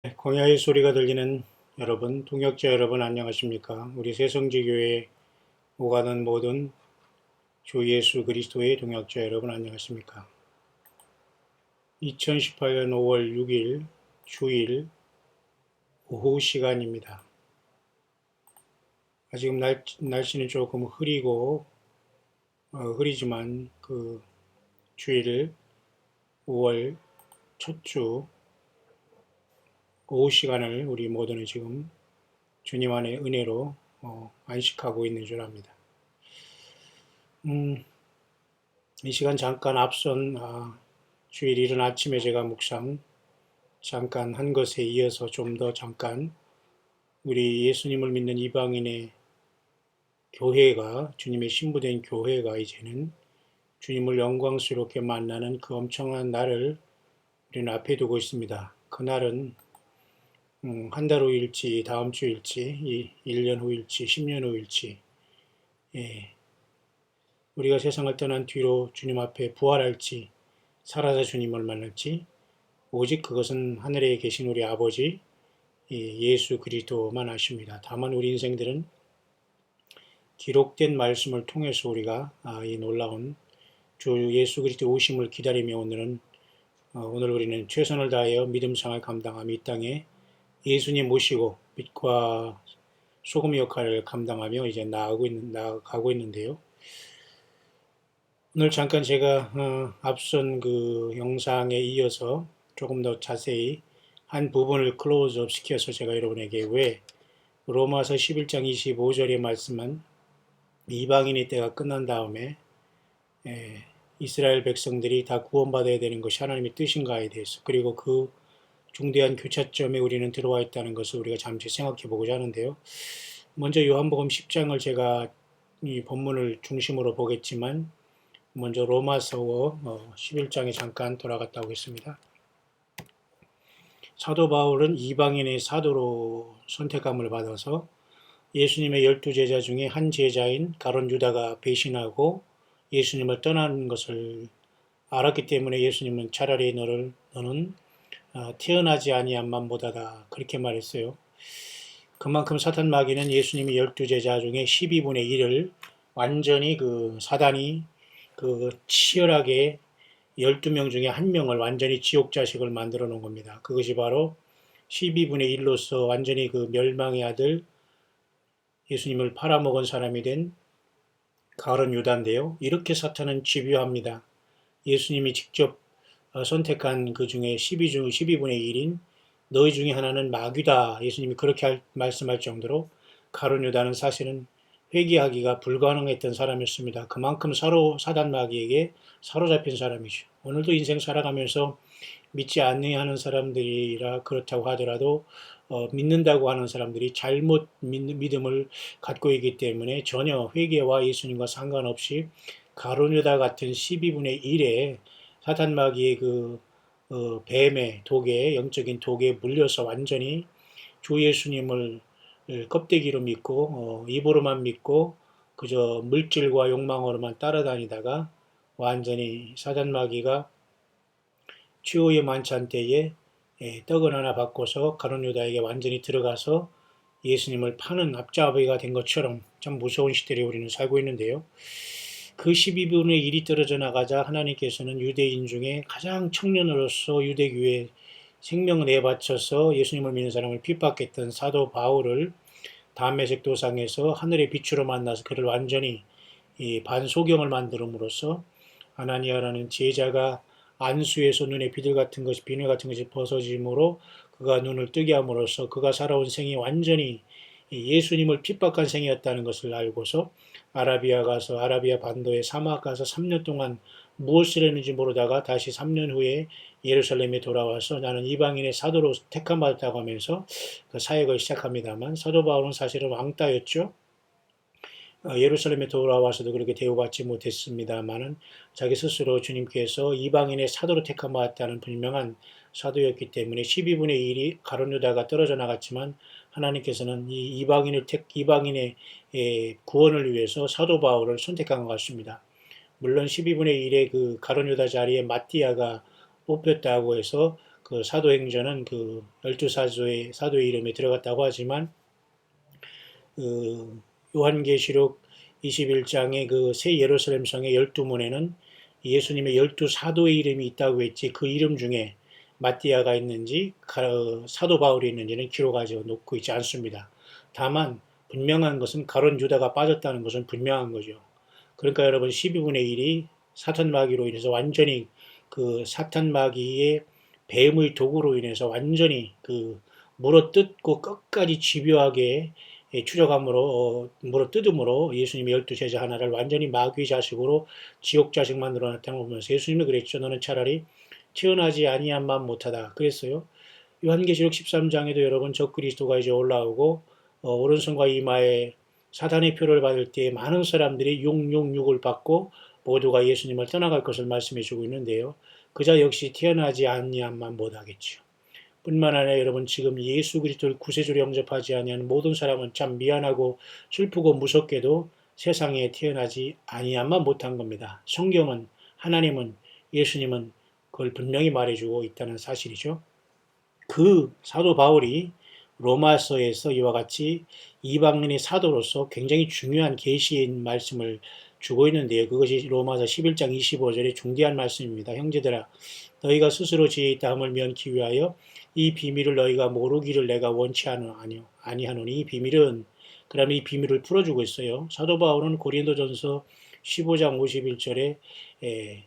광야의 소리가 들리는 여러분, 동역자 여러분 안녕하십니까? 우리 새성지교회에 오가는 모든 주 예수 그리스도의 동역자 여러분 안녕하십니까? 2018년 5월 6일 주일 오후 시간입니다. 아직 날씨는 조금 흐리지만 주일 5월 첫 주 오후 시간을 우리 모두는 지금 주님 안의 은혜로 안식하고 있는 줄 압니다. 이 시간 잠깐 앞선 주일 이른 아침에 제가 묵상 잠깐 한 것에 이어서 좀 더 잠깐 우리 예수님을 믿는 이방인의 교회가 주님의 신부된 교회가 이제는 주님을 영광스럽게 만나는 그 엄청난 날을 우리는 앞에 두고 있습니다. 그 날은 한 달 후일지 다음 주일지 1년 후일지 10년 후일지 우리가 세상을 떠난 뒤로 주님 앞에 부활할지 살아서 주님을 만날지 오직 그것은 하늘에 계신 우리 아버지 예수 그리스도만 아십니다. 다만 우리 인생들은 기록된 말씀을 통해서 우리가 이 놀라운 주 예수 그리스도 오심을 기다리며 오늘 우리는 최선을 다하여 믿음생활 감당하며 이 땅에 예수님 모시고 빛과 소금 역할을 감당하며 이제 나아가고 있는데요. 오늘 잠깐 제가 앞선 그 영상에 이어서 조금 더 자세히 한 부분을 클로즈업 시켜서 제가 여러분에게 왜 로마서 11장 25절의 말씀은 이방인의 때가 끝난 다음에 이스라엘 백성들이 다 구원받아야 되는 것이 하나님의 뜻인가에 대해서 그리고 그 중대한 교차점에 우리는 들어와 있다는 것을 우리가 잠시 생각해 보고자 하는데요. 먼저 요한복음 10장을 제가 이 본문을 중심으로 보겠지만 먼저 로마서 11장에 잠깐 돌아갔다 오겠습니다. 사도 바울은 이방인의 사도로 선택함을 받아서 예수님의 12제자 중에 한 제자인 가룟 유다가 배신하고 예수님을 떠나는 것을 알았기 때문에 예수님은 차라리 너는 태어나지 아니한 만보다다 그렇게 말했어요. 그만큼 사탄 마귀는 예수님이 12제자 중에 12분의 1을 완전히 사단이 치열하게 12명 중에 1명을 완전히 지옥 자식을 만들어 놓은 겁니다. 그것이 바로 12분의 1로서 완전히 멸망의 아들 예수님을 팔아먹은 사람이 된 가룟 유다인데요. 이렇게 사탄은 집요합니다. 예수님이 직접 선택한 그 중에 12분의 1인 너희 중에 하나는 마귀다. 예수님이 그렇게 말씀할 정도로 가룟 유다는 사실은 회개하기가 불가능했던 사람이었습니다. 그만큼 사단 마귀에게 사로잡힌 사람이죠. 오늘도 인생 살아가면서 믿지 않는 사람들이라 그렇다고 하더라도 믿는다고 하는 사람들이 잘못 믿음을 갖고 있기 때문에 전혀 회개와 예수님과 상관없이 가룟 유다 같은 12분의 1에 사탄 마귀의 뱀의 독에 영적인 독에 물려서 완전히 주 예수님을 껍데기로 믿고 입으로만 믿고 그저 물질과 욕망으로만 따라다니다가 완전히 사단 마귀가 최후의 만찬 때에 떡을 하나 받고서 가룟 유다에게 완전히 들어가서 예수님을 파는 앞잡이가 된 것처럼 참 무서운 시대에 우리는 살고 있는데요. 그 12분의 1이 떨어져 나가자 하나님께서는 유대인 중에 가장 청년으로서 유대교회 생명을 내바쳐서 예수님을 믿는 사람을 핍박했던 사도 바울을 다메섹 도상에서 하늘의 빛으로 만나서 그를 완전히 반소경을 만들음으로써 아나니아라는 제자가 안수에서 눈에 비늘 같은 것이 벗어짐으로 그가 눈을 뜨게 함으로써 그가 살아온 생이 완전히 예수님을 핍박한 생이었다는 것을 알고서 아라비아 반도의 사막 가서 3년 동안 무엇을 했는지 모르다가 다시 3년 후에 예루살렘에 돌아와서 나는 이방인의 사도로 택함받았다고 하면서 그 사역을 시작합니다만 사도 바울은 사실은 왕따였죠. 예루살렘에 돌아와서도 그렇게 대우받지 못했습니다만은 자기 스스로 주님께서 이방인의 사도로 택함받았다는 분명한 사도였기 때문에 12분의 1이 가룟 유다가 떨어져 나갔지만 하나님께서는 이 이방인의 구원을 위해서 사도 바울을 선택한 것 같습니다. 물론 12분의 1의 가룟 유다 자리에 마띠아가 뽑혔다고 해서 그 사도행전은 그 12사도의 사도의 이름에 들어갔다고 하지만 그 요한계시록 21장의 그 새 예루살렘 성의 12문에는 예수님의 12사도의 이름이 있다고 했지 그 이름 중에 마띠아가 있는지 사도 바울이 있는지는 기록하지 놓고 있지 않습니다. 다만 분명한 것은 가룟 유다가 빠졌다는 것은 분명한 거죠. 그러니까 여러분 12분의 1이 사탄 마귀로 인해서 완전히 그 사탄 마귀의 뱀의 도구로 인해서 완전히 그 물어뜯고 끝까지 집요하게 추적함으로 물어뜯음으로 예수님의 12제자 하나를 완전히 마귀 자식으로 지옥 자식 만들어 놨다는 걸 보면서 예수님은 그랬죠. 너는 차라리 태어나지 아니한만 못하다 그랬어요. 요한계시록 13장에도 여러분 적그리스도가 이제 올라오고 오른손과 이마에 사단의 표를 받을 때 많은 사람들이 666을 받고 모두가 예수님을 떠나갈 것을 말씀해 주고 있는데요. 그자 역시 태어나지 아니한만 못하겠죠. 뿐만 아니라 여러분 지금 예수 그리스도를 구세주로 영접하지 아니하는 모든 사람은 참 미안하고 슬프고 무섭게도 세상에 태어나지 아니한만 못한 겁니다. 성경은 하나님은 예수님은 그걸 분명히 말해주고 있다는 사실이죠. 그 사도 바울이 로마서에서 이와 같이 이방인의 사도로서 굉장히 중요한 계시의 말씀을 주고 있는데요. 그것이 로마서 11장 25절의 중대한 말씀입니다. 형제들아 너희가 스스로 지혜 있다 함을 면키 위하여 이 비밀을 너희가 모르기를 내가 원치 아니하노니 이 비밀은 그다음에 이 비밀을 풀어주고 있어요. 사도 바울은 고린도전서 15장 51절에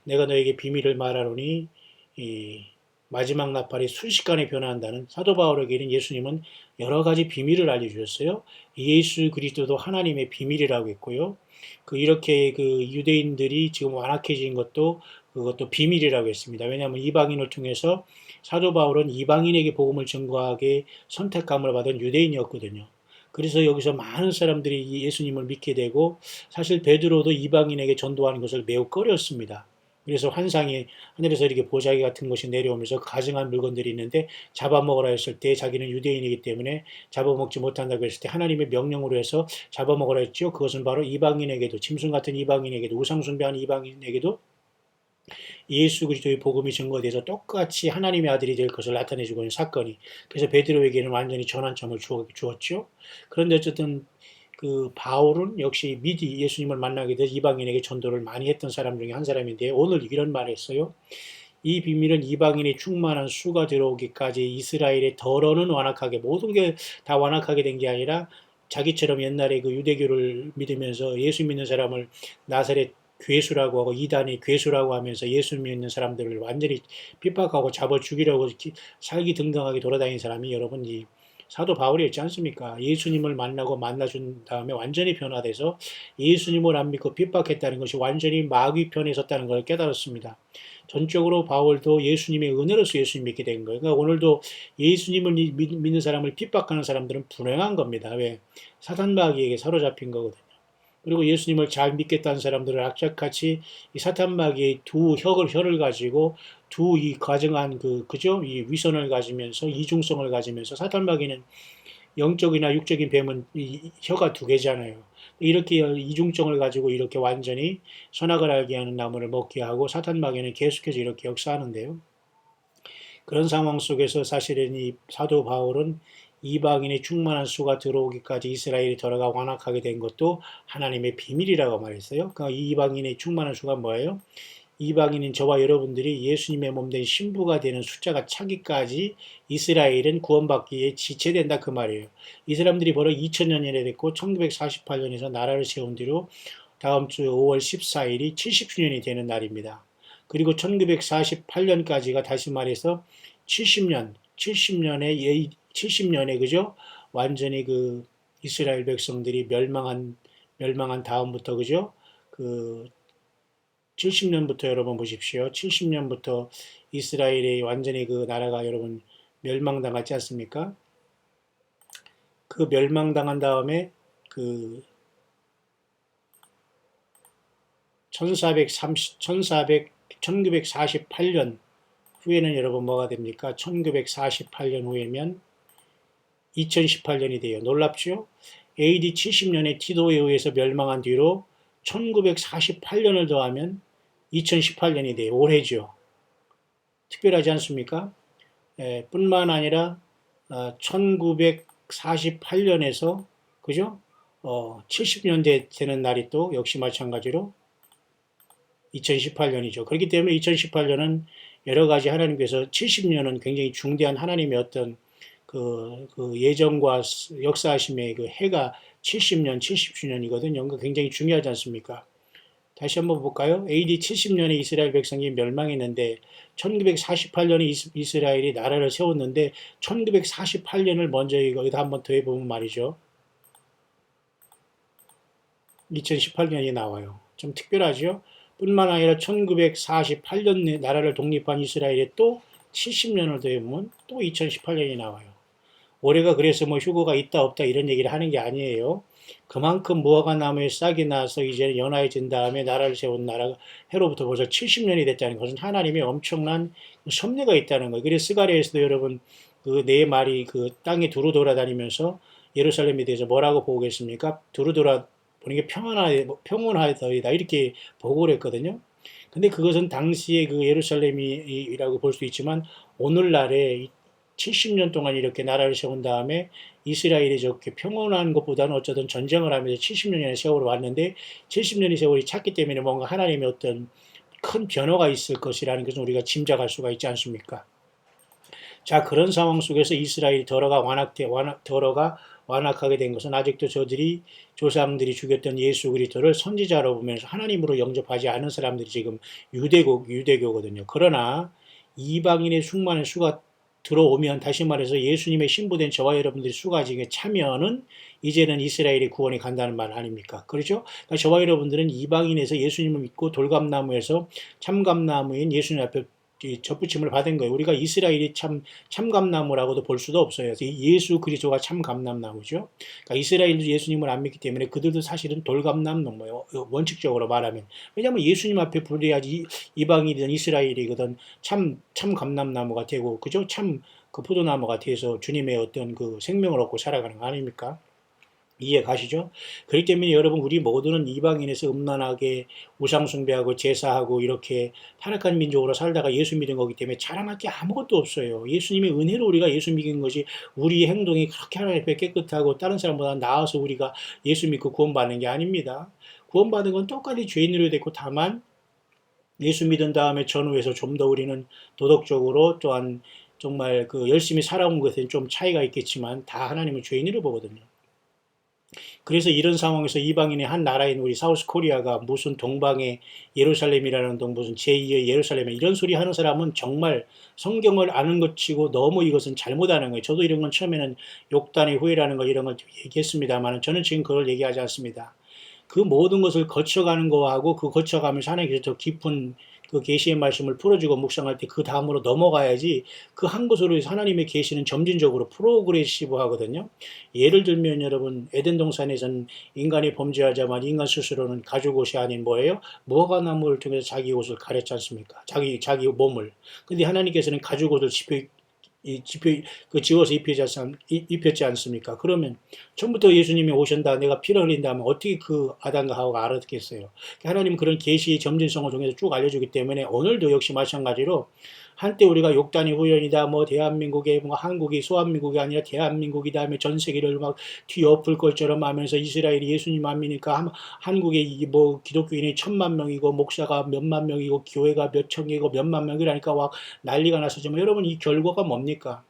내가 너에게 비밀을 말하노니 마지막 나팔이 순식간에 변화한다는 사도 바울에게는 예수님은 여러 가지 비밀을 알려주셨어요. 예수 그리스도도 하나님의 비밀이라고 했고요. 이렇게 그 유대인들이 지금 완악해진 것도 그것도 비밀이라고 했습니다. 왜냐하면 이방인을 통해서 사도 바울은 이방인에게 복음을 전가하게 선택감을 받은 유대인이었거든요. 그래서 여기서 많은 사람들이 예수님을 믿게 되고 사실 베드로도 이방인에게 전도하는 것을 매우 꺼렸습니다. 그래서 환상이 하늘에서 이렇게 보자기 같은 것이 내려오면서 가증한 물건들이 있는데 잡아먹으라 했을 때 자기는 유대인이기 때문에 잡아먹지 못한다고 했을 때 하나님의 명령으로 해서 잡아먹으라 했죠. 그것은 바로 이방인에게도 짐승 같은 이방인에게도 우상숭배하는 이방인에게도 예수 그리스도의 복음이 증거돼서 똑같이 하나님의 아들이 될 것을 나타내주고 있는 사건이 그래서 베드로에게는 완전히 전환점을 주었죠. 그런데 어쨌든 그 바울은 역시 미리 예수님을 만나게 돼서 이방인에게 전도를 많이 했던 사람 중에 한 사람인데 오늘 이런 말을 했어요. 이 비밀은 이방인의 충만한 수가 들어오기까지 이스라엘의 덜어는 완악하게 모든 게 다 완악하게 된 게 아니라 자기처럼 옛날에 그 유대교를 믿으면서 예수 믿는 사람을 나사렛 괴수라고 하고 이단의 괴수라고 하면서 예수 믿는 사람들을 완전히 핍박하고 잡아 죽이려고 살기 등등하게 돌아다니는 사람이 여러분 이 사도 바울이었지 않습니까? 예수님을 만나고 만나준 다음에 완전히 변화돼서 예수님을 안 믿고 핍박했다는 것이 완전히 마귀 편에 섰다는 걸 깨달았습니다. 전적으로 바울도 예수님의 은혜로서 예수님 믿게 된 거예요. 그러니까 오늘도 예수님을 믿는 사람을 핍박하는 사람들은 불행한 겁니다. 왜? 사탄 마귀에게 사로잡힌 거거든요. 그리고 예수님을 잘 믿겠다는 사람들을 악착같이 이 사탄 마귀의 두 혀를 가지고 두 이 가증한 그죠? 이 위선을 가지면서 이중성을 가지면서 사탄 마귀는 영적이나 육적인 뱀은 이 혀가 두 개잖아요. 이렇게 이중성을 가지고 이렇게 완전히 선악을 알게 하는 나무를 먹게 하고 사탄 마귀는 계속해서 이렇게 역사하는데요. 그런 상황 속에서 사실은 이 사도 바울은 이방인의 충만한 수가 들어오기까지 이스라엘이 돌아가 완악하게 된 것도 하나님의 비밀이라고 말했어요. 그러니까 이 이방인의 충만한 수가 뭐예요? 이방인인 저와 여러분들이 예수님의 몸된 신부가 되는 숫자가 차기까지 이스라엘은 구원받기에 지체된다 그 말이에요. 이 사람들이 벌써 2000년이 됐고 1948년에서 나라를 세운 뒤로 다음 주 5월 14일이 70주년이 되는 날입니다. 그리고 1948년까지가 다시 말해서 70년에 그죠? 완전히 그 이스라엘 백성들이 멸망한 다음부터 그죠? 그 70년부터 여러분 보십시오. 70년부터 이스라엘이 완전히 그 나라가 여러분 멸망당하지 않습니까? 그 멸망당한 다음에 그 1948년 후에는 여러분 뭐가 됩니까? 1948년 후에면 2018년이 돼요. 놀랍죠? AD 70년에 티도에 의해서 멸망한 뒤로 1948년을 더하면 2018년이 돼요. 올해죠. 특별하지 않습니까? 뿐만 아니라 1948년에서 그죠? 70년대 되는 날이 또 역시 마찬가지로 2018년이죠. 그렇기 때문에 2018년은 여러 가지 하나님께서 70년은 굉장히 중대한 하나님의 어떤 그 예정과 역사하심의 그 해가 70년, 70주년이거든요. 그 굉장히 중요하지 않습니까? 다시 한번 볼까요? AD 70년에 이스라엘 백성이 멸망했는데 1948년에 이스라엘이 나라를 세웠는데 1948년을 먼저 여기다 한번 더 해보면 말이죠. 2018년이 나와요. 좀 특별하죠? 뿐만 아니라 1948년 나라를 독립한 이스라엘에 또 70년을 더해보면 또 2018년이 나와요. 올해가 그래서 뭐 휴거가 있다 없다 이런 얘기를 하는 게 아니에요. 그만큼 무화과 나무에 싹이 나서 이제 연화해진 다음에 나라를 세운 나라가 해로부터 벌써 70년이 됐다는 것은 하나님의 엄청난 섭리가 있다는 거예요. 그래서 스가랴에서도 여러분 그 네 마리 그 땅에 두루 돌아다니면서 예루살렘에 대해서 뭐라고 보고 계십니까? 두루 돌아 보는 게 평온하더이다 이렇게 보고를 했거든요. 근데 그것은 당시에 그 예루살렘이라고 볼 수 있지만 오늘날에 70년 동안 이렇게 나라를 세운 다음에 이스라엘이 저렇게 평온한 것보다는 어쩌든 전쟁을 하면서 70년의 세월을 왔는데 70년의 세월이 찼기 때문에 뭔가 하나님의 어떤 큰 변화가 있을 것이라는 것은 우리가 짐작할 수가 있지 않습니까? 자, 그런 상황 속에서 이스라엘이 더러가 완악하게 된 것은 아직도 저들이 조상들이 죽였던 예수 그리스도를 선지자로 보면서 하나님으로 영접하지 않은 사람들이 지금 유대교거든요. 그러나 이방인의 충만한 수가 들어오면 다시 말해서 예수님의 신부된 저와 여러분들이 수가지게 차면은 이제는 이스라엘의 구원이 간다는 말 아닙니까? 그렇죠? 그러니까 저와 여러분들은 이방인에서 예수님을 믿고 돌감나무에서 참감나무인 예수님 앞에 접붙임을 받은 거예요. 우리가 이스라엘이 참감나무라고도 볼 수도 없어요. 예수 그리스도가 참감나무죠. 그러니까 이스라엘도 예수님을 안 믿기 때문에 그들도 사실은 돌감나무예요. 원칙적으로 말하면. 왜냐하면 예수님 앞에 불려야지 이방이든 이스라엘이든 참감나무가 되고 그죠? 참 그 포도나무가 돼서 주님의 어떤 그 생명을 얻고 살아가는 거 아닙니까? 이해 가시죠? 그렇기 때문에 여러분 우리 모두는 이방인에서 음란하게 우상숭배하고 제사하고 이렇게 타락한 민족으로 살다가 예수 믿은 거기 때문에 자랑할 게 아무것도 없어요. 예수님의 은혜로 우리가 예수 믿은 것이 우리의 행동이 그렇게 하나님 앞에 깨끗하고 다른 사람보다 나아서 우리가 예수 믿고 구원받는 게 아닙니다. 구원받은 건 똑같이 죄인으로 됐고 다만 예수 믿은 다음에 전후에서 좀 더 우리는 도덕적으로 또한 정말 그 열심히 살아온 것에 좀 차이가 있겠지만 다 하나님은 죄인으로 보거든요. 그래서 이런 상황에서 이방인의 한 나라인 우리 사우스 코리아가 무슨 동방의 예루살렘이라는 동 무슨 제2의 예루살렘에 이런 소리 하는 사람은 정말 성경을 아는 것 치고 너무 이것은 잘못하는 거예요. 저도 이런 건 처음에는 욕단의 후회라는 거 이런 걸 얘기했습니다만 저는 지금 그걸 얘기하지 않습니다. 그 모든 것을 거쳐가는 거하고 그 거쳐가면서 하나님께서 더 깊은 그 계시의 말씀을 풀어주고 묵상할 때 그 다음으로 넘어가야지 그 한 것으로 해서 하나님의 계시는 점진적으로 프로그레시브 하거든요. 예를 들면 여러분 에덴 동산에서는 인간이 범죄하자마자 인간 스스로는 가죽 옷이 아닌 뭐예요? 무화과 나무를 통해서 자기 옷을 가렸지 않습니까? 자기 몸을. 근데 하나님께서는 가죽 옷을 지워서 입혔지 않습니까? 그러면 처음부터 예수님이 오신다, 내가 피를 흘린다 하면 어떻게 그 아담과 하와가 알았겠어요? 하나님은 그런 계시의 점진성을 통해서 쭉 알려주기 때문에 오늘도 역시 마찬가지로 한때 우리가 욕단이 후연이다, 뭐 대한민국의 뭐 한국이 소한민국이 아니라 대한민국이다 하며 전 세계를 막 뒤엎을 것처럼 하면서 이스라엘이 예수님 안 믿으니까 한국에 뭐 기독교인이 1,000,000명이고 목사가 몇만 명이고 교회가 몇 천개고 몇만 명이라니까 막 난리가 났었지만 여러분 이 결과가 뭡니까?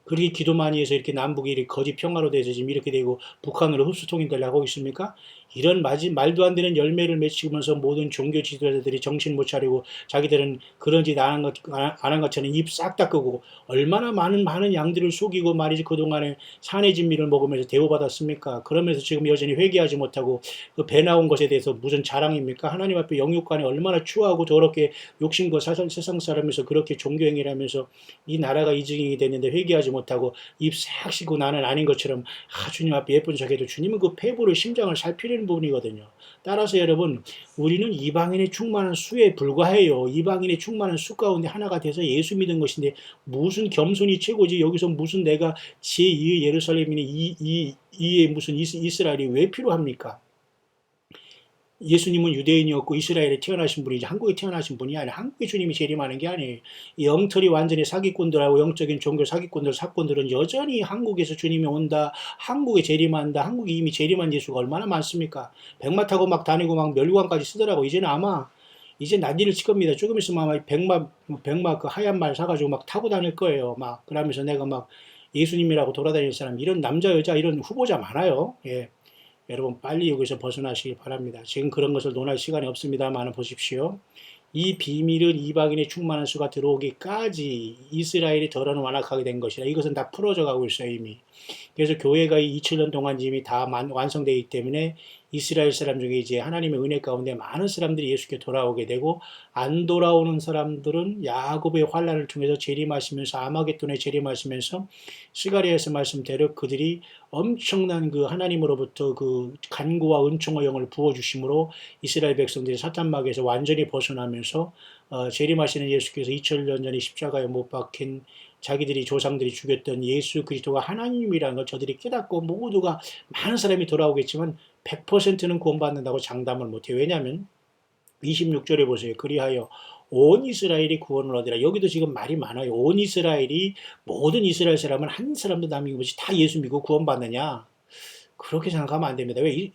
그렇게 기도 많이 해서 이렇게 남북이 이렇게 거짓 평화로 돼서 지금 이렇게 되고 북한으로 흡수통일 되려고 하고 있습니까? 이런 말도 안 되는 열매를 맺히면서 모든 종교 지도자들이 정신 못 차리고 자기들은 그런 짓 안 한 것처럼 입 싹 닦고 얼마나 많은 양들을 속이고 말이지 그동안에 산의 진미를 먹으면서 대우받았습니까? 그러면서 지금 여전히 회개하지 못하고 그 배 나온 것에 대해서 무슨 자랑입니까? 하나님 앞에 영육간에 얼마나 추하고 더럽게 욕심과 세상 사람에서 그렇게 종교행위를 하면서 이 나라가 이증이 됐는데 회개하지 못하고 입 싹 씻고 나는 아닌 것처럼 주님 앞에 예쁜 척해도 주님은 그 폐부를 심장을 살피려는 부분이거든요. 따라서 여러분 우리는 이방인의 충만한 수에 불과해요. 이방인의 충만한 수 가운데 하나가 돼서 예수 믿은 것인데 무슨 겸손이 최고지 여기서 무슨 내가 제2의 예루살렘이니 이의 무슨 이스라엘이 왜 필요합니까? 예수님은 유대인이었고 이스라엘에 태어나신 분이지 한국에 태어나신 분이 아니라 한국의 주님이 재림하는 게 아니에요. 이 엉터리 완전히 사기꾼들하고 영적인 종교 사기꾼들, 사건들은 여전히 한국에서 주님이 온다, 한국에 재림한다, 한국에 이미 재림한 예수가 얼마나 많습니까? 백마 타고 막 다니고 막 멸류관까지 쓰더라고. 이제는 아마 이제 난리를 칠 겁니다. 조금 있으면 아마 백마 그 하얀 말 사가지고 막 타고 다닐 거예요. 막 그러면서 내가 막 예수님이라고 돌아다니는 사람, 이런 남자 여자 이런 후보자 많아요. 예. 여러분 빨리 여기서 벗어나시기 바랍니다. 지금 그런 것을 논할 시간이 없습니다만 보십시오. 이 비밀은 이방인의 충만한 수가 들어오기까지 이스라엘이 덜어는 완악하게 된 것이라. 이것은 다 풀어져 가고 있어요 이미. 그래서 교회가 2000년 동안 이미 다 완성되기 때문에 이스라엘 사람 중에 이제 하나님의 은혜 가운데 많은 사람들이 예수께 돌아오게 되고, 안 돌아오는 사람들은 야곱의 환란을 통해서 재림하시면서 아마겟돈에 재림하시면서 스가랴에서 말씀대로 그들이 엄청난 그 하나님으로부터 그 간구와 은총의 영을 부어주심으로 이스라엘 백성들이 사탄마귀에서 완전히 벗어나면서 재림하시는 예수께서 2000년 전에 십자가에 못 박힌 자기들이 조상들이 죽였던 예수 그리스도가 하나님이라는 걸 저들이 깨닫고 모두가 많은 사람이 돌아오겠지만 100%는 구원받는다고 장담을 못해요. 왜냐하면 26절에 보세요. 그리하여 온 이스라엘이 구원을 얻으라. 여기도 지금 말이 많아요. 온 이스라엘이, 모든 이스라엘 사람은 한 사람도 남김없이 다 예수 믿고 구원받느냐? 그렇게 생각하면 안 됩니다. 왜?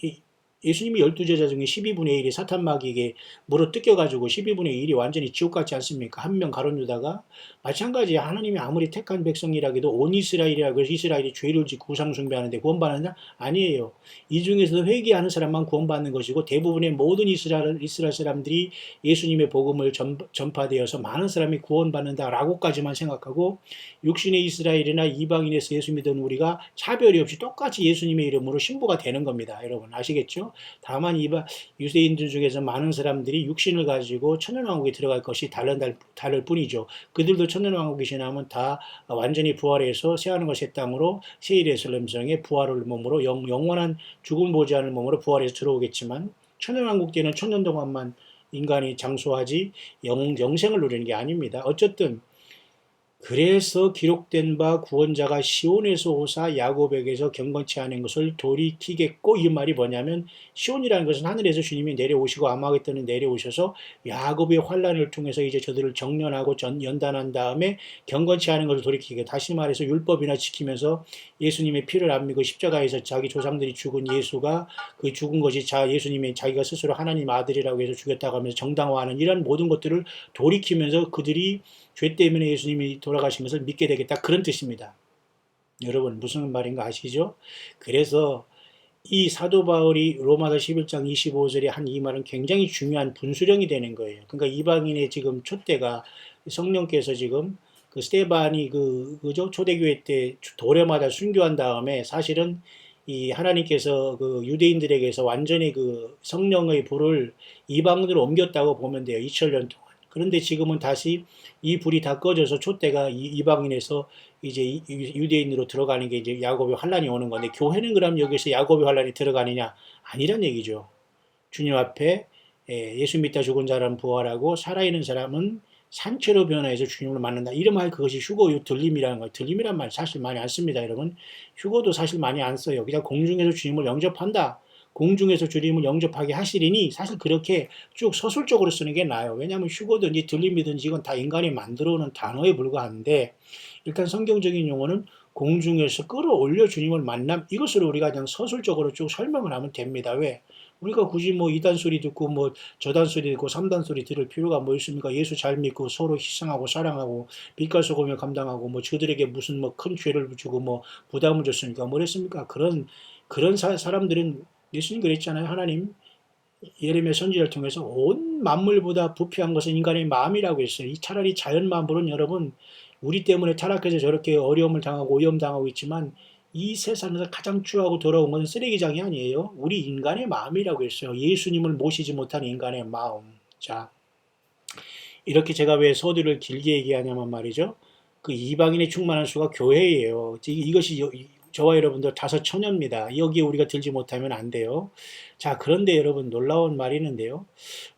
예수님이 12제자 중에 12분의 1이 사탄마귀에게 물어 뜯겨가지고 12분의 1이 완전히 지옥 같지 않습니까? 한 명 가론 유다가. 마찬가지에 하나님이 아무리 택한 백성이라도 온 이스라엘이라고 해서 이스라엘이 죄를 짓고 우상 숭배하는데 구원받느냐? 아니에요. 이 중에서도 회개하는 사람만 구원받는 것이고, 대부분의 모든 이스라엘 사람들이 예수님의 복음을 전파되어서 많은 사람이 구원받는다라고까지만 생각하고, 육신의 이스라엘이나 이방인에서 예수 믿은 우리가 차별이 없이 똑같이 예수님의 이름으로 신부가 되는 겁니다. 여러분 아시겠죠? 다만 유대인들 중에서 많은 사람들이 육신을 가지고 천년왕국에 들어갈 것이 다를 뿐이죠. 그들도 천년왕국이 지나면 다 완전히 부활해서 새하늘과 새 땅으로 새 예루살렘 성에 부활을 몸으로 영원한 죽음 보지 않을 몸으로 부활해서 들어오겠지만, 천년왕국 때는 천년 동안만 인간이 장수하지 영생을 누리는 게 아닙니다. 어쨌든 그래서 기록된 바 구원자가 시온에서 오사 야곱에게서 경건치 않은 것을 돌이키겠고, 이 말이 뭐냐면 시온이라는 것은 하늘에서 주님이 내려오시고 아마겟돈에 내려오셔서 야곱의 환란을 통해서 이제 저들을 정련하고 연단한 다음에 경건치 않은 것을 돌이키게, 다시 말해서 율법이나 지키면서 예수님의 피를 안 믿고 십자가에서 자기 조상들이 죽은 예수가 그 죽은 것이 예수님이 자기가 스스로 하나님 아들이라고 해서 죽였다고 하면서 정당화하는 이런 모든 것들을 돌이키면서 그들이 죄 때문에 예수님이 돌아가신 것을 믿게 되겠다, 그런 뜻입니다. 여러분 무슨 말인가 아시죠? 그래서 이 사도 바울이 로마서 11장 25절에 한 이 말은 굉장히 중요한 분수령이 되는 거예요. 그러니까 이방인의 지금 촛대가 성령께서 지금 그 스테반이 그죠? 초대교회 때 도래마다 순교한 다음에 사실은 이 하나님께서 그 유대인들에게서 완전히 그 성령의 불을 이방인으로 옮겼다고 보면 돼요. 2000년 동안. 그런데 지금은 다시 이 불이 다 꺼져서 촛대가 이방인에서 이제 유대인으로 들어가는 게 이제 야곱의 환란이 오는 건데, 교회는 그럼 여기서 야곱의 환란이 들어가느냐? 아니란 얘기죠. 주님 앞에 예수 믿다 죽은 사람은 부활하고 살아있는 사람은 산채로 변화해서 주님을 만난다. 이런 말, 그것이 휴거 들림이라는 거예요. 들림이란 말 사실 많이 안 씁니다, 여러분. 휴거도 사실 많이 안 써요. 그냥 공중에서 주님을 영접한다. 공중에서 주님을 영접하게 하시리니, 사실 그렇게 쭉 서술적으로 쓰는 게 나아요. 왜냐하면 휴거든지 들림이든지 이건 다 인간이 만들어 오는 단어에 불과한데, 일단 성경적인 용어는 공중에서 끌어올려 주님을 만남, 이것으로 우리가 그냥 서술적으로 쭉 설명을 하면 됩니다. 왜? 우리가 굳이 뭐 2단 소리 듣고 뭐 저단 소리 듣고 3단 소리 들을 필요가 뭐 있습니까? 예수 잘 믿고 서로 희생하고 사랑하고 빛과 소금을 감당하고 뭐 저들에게 무슨 뭐 큰 죄를 주고 뭐 부담을 줬으니까 뭐랬습니까? 그런 사람들은, 예수님 그랬잖아요. 하나님 예레미야 선지자를 통해서 온 만물보다 부패한 것은 인간의 마음이라고 했어요. 이 차라리 자연 만물은, 여러분 우리 때문에 타락해서 저렇게 어려움을 당하고 오염당하고 있지만, 이 세상에서 가장 추하고 더러운 것은 쓰레기장이 아니에요. 우리 인간의 마음이라고 했어요. 예수님을 모시지 못한 인간의 마음. 자, 이렇게 제가 왜 서두를 길게 얘기하냐면 말이죠. 그 이방인의 충만한 수가 교회예요. 이것이 저와 여러분들 5천여입니다. 여기에 우리가 들지 못하면 안 돼요. 자, 그런데 여러분 놀라운 말이 있는데요.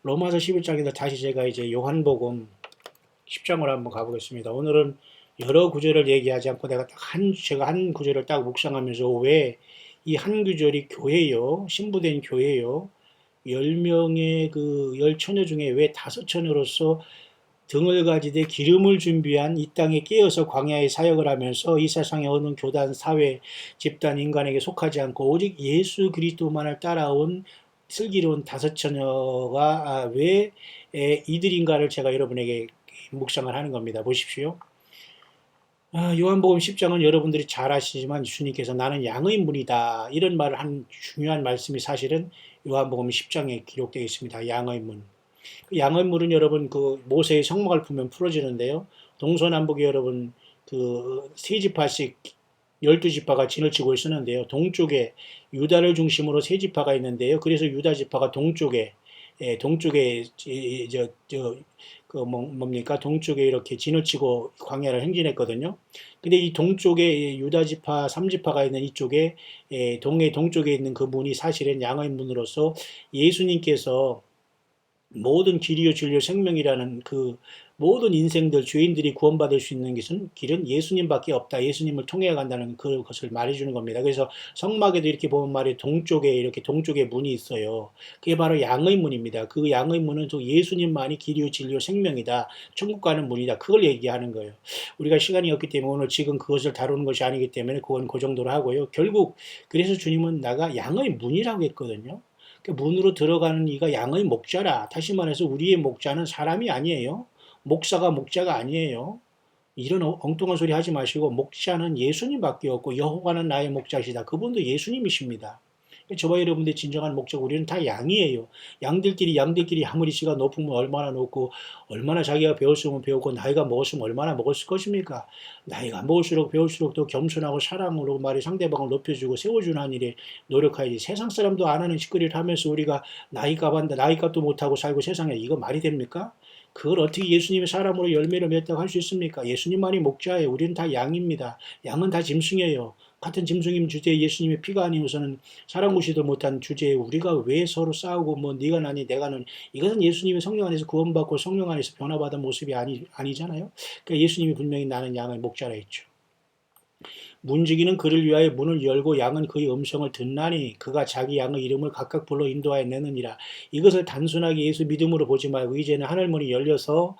로마서 11장에서 다시 제가 이제 요한복음 10장으로 한번 가보겠습니다. 오늘은 여러 구절을 얘기하지 않고 제가 한 구절을 딱 묵상하면서 왜 이 한 구절이 교회요, 신부된 교회요, 10명의 그 열 처녀 중에 왜 다섯 처녀로서 등을 가지되 기름을 준비한 이 땅에 깨어서 광야의 사역을 하면서 이 세상의 어느 교단, 사회, 집단, 인간에게 속하지 않고 오직 예수 그리스도만을 따라온 슬기로운 다섯 처녀가 왜 이들인가를 제가 여러분에게 묵상을 하는 겁니다. 보십시오. 요한복음 10장은 여러분들이 잘 아시지만 주님께서 나는 양의 문이다 이런 말을 한 중요한 말씀이 사실은 요한복음 10장에 기록되어 있습니다. 양의 문. 그 양의 문은 여러분 그 모세의 성막을 보면 풀어지는데요. 동서남북에 여러분 그 세 지파씩 12지파가 진을 치고 있었는데요. 동쪽에 유다를 중심으로 세 지파가 있는데요. 그래서 유다 지파가 동쪽에 동쪽에 뭡니까? 동쪽에 이렇게 진을 치고 광야를 행진했거든요. 근데 이 동쪽에 유다 지파, 3지파가 있는 이쪽에 동쪽에 있는 그 문이 사실은 양의 문으로서 예수님께서 모든 길이요 진리요 생명이라는 그 모든 인생들 죄인들이 구원받을 수 있는 길은 예수님밖에 없다. 예수님을 통해 간다는 그것을 말해주는 겁니다. 그래서 성막에도 이렇게 보면 말이 동쪽에 이렇게 동쪽에 문이 있어요. 그게 바로 양의 문입니다. 그 양의 문은 또 예수님만이 길이요 진리요 생명이다. 천국 가는 문이다. 그걸 얘기하는 거예요. 우리가 시간이 없기 때문에 오늘 지금 그것을 다루는 것이 아니기 때문에 그건 그 정도로 하고요. 결국 그래서 주님은 나가 양의 문이라고 했거든요. 그 문으로 들어가는 이가 양의 목자라. 다시 말해서 우리의 목자는 사람이 아니에요. 목사가 목자가 아니에요. 이런 엉뚱한 소리 하지 마시고 목자는 예수님밖에 없고 여호와는 나의 목자시다. 그분도 예수님이십니다. 저와 여러분들 진정한 목적 우리는 다 양이에요. 양들끼리 아무리 씨가 높으면 얼마나 높고 얼마나 자기가 배웠으면 배웠고 나이가 먹었으면 얼마나 먹었을 것입니까? 나이가 먹을수록 배울수록 더 겸손하고 사랑으로 말이 상대방을 높여주고 세워주는 한 일에 노력해야지. 세상 사람도 안 하는 짓거리를 하면서 우리가 나이값도 못하고 살고 세상에 이거 말이 됩니까? 그걸 어떻게 예수님의 사람으로 열매를 맺다고 할 수 있습니까? 예수님만이 목자예요. 우리는 다 양입니다. 양은 다 짐승이에요. 같은 짐승임 주제에 예수님의 피가 아니고서는 사랑구시도 못한 주제에 우리가 왜 서로 싸우고 뭐 네가 나니 내가 너니 이것은 예수님의 성령 안에서 구원받고 성령 안에서 변화받은 모습이 아니잖아요. 그러니까 예수님이 분명히 나는 양의 목자라 했죠. 문지기는 그를 위하여 문을 열고 양은 그의 음성을 듣나니 그가 자기 양의 이름을 각각 불러 인도하여 내느니라. 이것을 단순하게 예수 믿음으로 보지 말고 이제는 하늘문이 열려서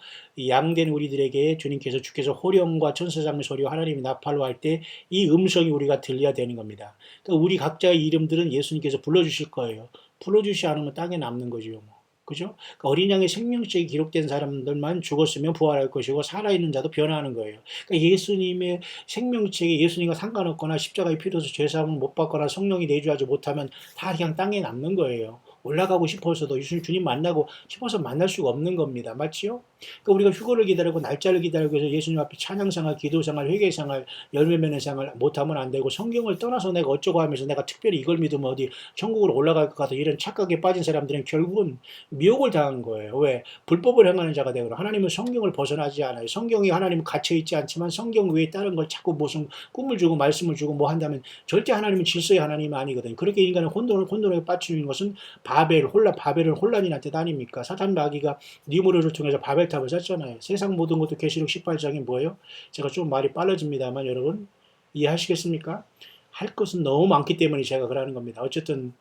양된 우리들에게 주께서 호령과 천사장의 소리와 하나님이 나팔로 할 때 이 음성이 우리가 들려야 되는 겁니다. 그러니까 우리 각자의 이름들은 예수님께서 불러주실 거예요. 불러주시 않으면 땅에 남는 거지요. 뭐. 그죠? 그러니까 어린 양의 생명책이 기록된 사람들만 죽었으면 부활할 것이고 살아있는 자도 변화하는 거예요. 그러니까 예수님의 생명책이 예수님과 상관없거나 십자가의 피로서 죄사함을 못 받거나 성령이 내주하지 못하면 다 그냥 땅에 남는 거예요. 올라가고 싶어서도 주님 만나고 싶어서 만날 수가 없는 겁니다. 맞지요? 그러니까 우리가 휴거를 기다리고 날짜를 기다리고 해서 예수님 앞에 찬양생활, 기도생활, 회개생활, 열매 맺는 생활 못하면 안 되고 성경을 떠나서 내가 어쩌고 하면서 내가 특별히 이걸 믿으면 어디 천국으로 올라갈 것 같아 이런 착각에 빠진 사람들은 결국은 미혹을 당한 거예요. 왜? 불법을 행하는 자가 되고 하나님은 성경을 벗어나지 않아요. 성경이 하나님은 갇혀있지 않지만 성경 외에 다른 걸 자꾸 무슨 꿈을 주고 말씀을 주고 뭐 한다면 절대 하나님은 질서의 하나님이 아니거든요. 그렇게 인간은 혼돈에 빠지는 것은 바벨은 혼란이란 뜻 아닙니까? 사탄 마귀가 니무르를 통해서 바벨탑을 샀잖아요. 세상 모든 것도 계시록 18장이 뭐예요? 제가 좀 말이 빨라집니다만 여러분 이해하시겠습니까? 할 것은 너무 많기 때문에 제가 그러는 겁니다. 어쨌든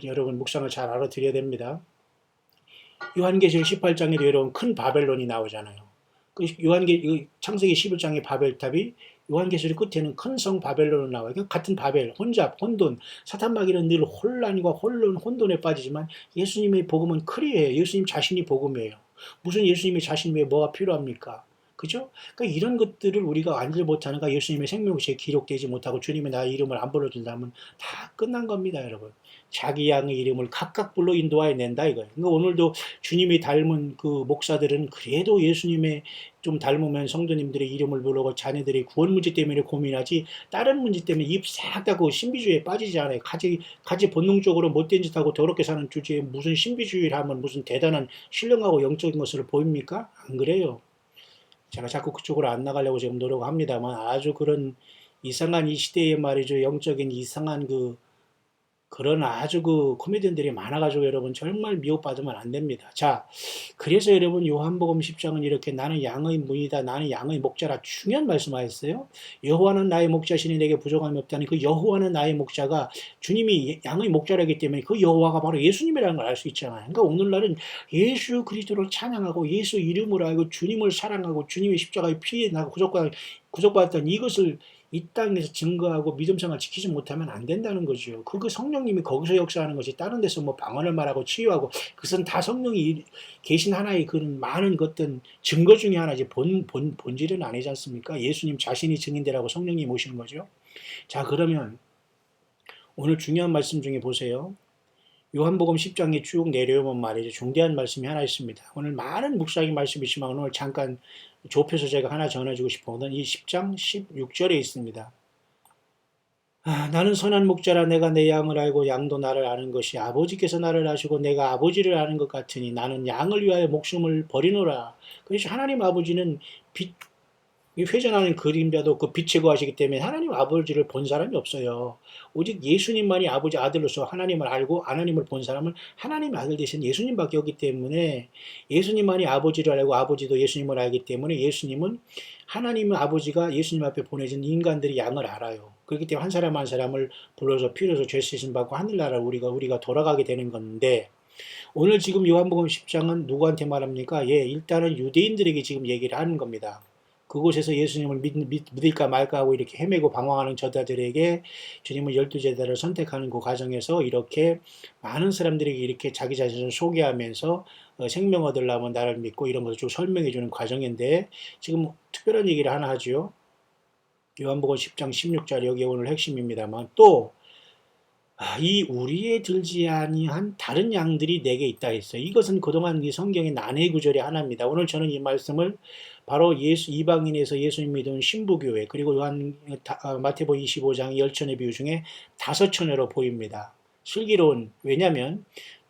여러분 묵상을 잘 알아들여야 됩니다. 요한계시록 18장에도 여러분 큰 바벨론이 나오잖아요. 창세기 11장의 바벨탑이 요한계시록 끝에는 큰 성 바벨론으로 나와요. 같은 바벨, 혼돈, 사탄마귀는 늘 혼돈에 빠지지만 예수님의 복음은 크리예요. 예수님 자신이 복음이에요. 무슨 예수님의 자신 외에 뭐가 필요합니까? 그죠? 그러니까 이런 것들을 우리가 알지 못하는가 예수님의 생명책에 기록되지 못하고 주님의 나의 이름을 안 불러준다면 다 끝난 겁니다, 여러분. 자기 양의 이름을 각각 불러 인도하여 낸다 이거예요. 그러니까 오늘도 주님이 닮은 그 목사들은 그래도 예수님의 좀 닮으면 성도님들의 이름을 부르고 자녀들의 구원 문제 때문에 고민하지 다른 문제 때문에 입 싹 닫고 신비주의에 빠지지 않아요. 가지 본능적으로 못된 짓하고 더럽게 사는 주제에 무슨 신비주의를 하면 무슨 대단한 신령하고 영적인 것을 보입니까? 안 그래요. 제가 자꾸 그쪽으로 안 나가려고 지금 노력합니다만 아주 그런 이상한 이 시대에 말이죠. 영적인 이상한 그런 아주 그 코미디언들이 많아가지고 여러분 정말 미혹받으면 안 됩니다. 자, 그래서 여러분 요한복음 10장은 이렇게 나는 양의 문이다, 나는 양의 목자라 중요한 말씀하셨어요. 여호와는 나의 목자시니 내게 부족함이 없다니 그 여호와는 나의 목자가 주님이 양의 목자라기 때문에 그 여호와가 바로 예수님이라는 걸 알 수 있잖아요. 그러니까 오늘날은 예수 그리스도를 찬양하고 예수 이름을 알고 주님을 사랑하고 주님의 십자가의 피에 나고 구속받았던 이것을 이 땅에서 증거하고 믿음생활 지키지 못하면 안 된다는 거죠. 그거 성령님이 거기서 역사하는 것이 다른 데서 뭐 방언을 말하고 치유하고 그것은 다 성령이 계신 하나의 그런 많은 것들 증거 중에 하나지 본질은 아니지 않습니까? 예수님 자신이 증인되라고 성령님 오시는 거죠. 자, 그러면 오늘 중요한 말씀 중에 보세요. 요한복음 10장에 쭉 내려오면 말이죠. 중대한 말씀이 하나 있습니다. 오늘 많은 묵상의 말씀이 있지만 오늘 잠깐 좁혀서 제가 하나 전해주고 싶은 이 10장 16절에 있습니다. 나는 선한 목자라 내가 내 양을 알고 양도 나를 아는 것이 아버지께서 나를 아시고 내가 아버지를 아는 것 같으니 나는 양을 위하여 목숨을 버리노라. 그래서 하나님 아버지는 이 회전하는 그림자도 그 빛에 거하시기 때문에 하나님 아버지를 본 사람이 없어요. 오직 예수님만이 아버지 아들로서 하나님을 알고 하나님을 본 사람은 하나님 아들 대신 예수님밖에 없기 때문에 예수님만이 아버지를 알고 아버지도 예수님을 알기 때문에 예수님은 하나님의 아버지가 예수님 앞에 보내진 인간들이 양을 알아요. 그렇기 때문에 한 사람 한 사람을 불러서 피로서 죄 씻음 받고 하늘나라 우리가 돌아가게 되는 건데 오늘 지금 요한복음 10장은 누구한테 말합니까? 일단은 유대인들에게 지금 얘기를 하는 겁니다. 그곳에서 예수님을 믿을까 말까 하고 이렇게 헤매고 방황하는 저자들에게 주님은 12제자를 선택하는 그 과정에서 이렇게 많은 사람들에게 이렇게 자기 자신을 소개하면서 생명 얻으려면 나를 믿고 이런 것을 쭉 설명해 주는 과정인데 지금 특별한 얘기를 하나 하죠. 요한복음 10장 16절 여기 오늘 핵심입니다만 또 이 우리에 들지 아니한 다른 양들이 내게 있다 했어요. 이것은 그동안 이 성경의 난해 구절의 하나입니다. 오늘 저는 이 말씀을 바로 이방인에서 예수님 믿은 신부교회 그리고 마태복음 25장 열천의 비유 중에 5처녀로 보입니다. 슬기로운 왜냐하면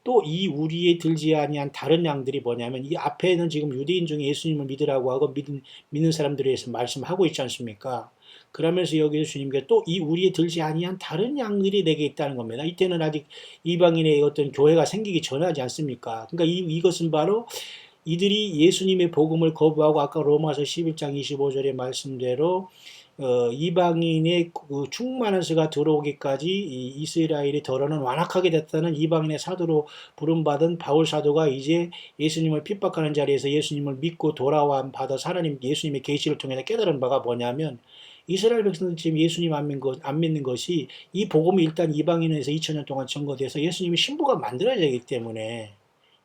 또 이 우리에 들지 아니한 다른 양들이 뭐냐면 이 앞에는 지금 유대인 중에 예수님을 믿으라고 하고 믿는 사람들에 대해서 말씀하고 있지 않습니까? 그러면서 여기서 주님께 또 이 우리에 들지 아니한 다른 양들이 내게 있다는 겁니다. 이때는 아직 이방인의 어떤 교회가 생기기 전하지 않습니까? 그러니까 이것은 바로 이들이 예수님의 복음을 거부하고 아까 로마서 11장 25절의 말씀대로 이방인의 그 충만한 수가 들어오기까지 이스라엘이 더러는 완악하게 됐다는 이방인의 사도로 부름받은 바울 사도가 이제 예수님을 핍박하는 자리에서 예수님을 믿고 돌아와 받아서 하나님 예수님의 계시를 통해서 깨달은 바가 뭐냐면 이스라엘 백성들 지금 예수님 안 믿는 것이 이 복음이 일단 이방인에서 2000년 동안 전거돼서 예수님의 신부가 만들어져야 하기 때문에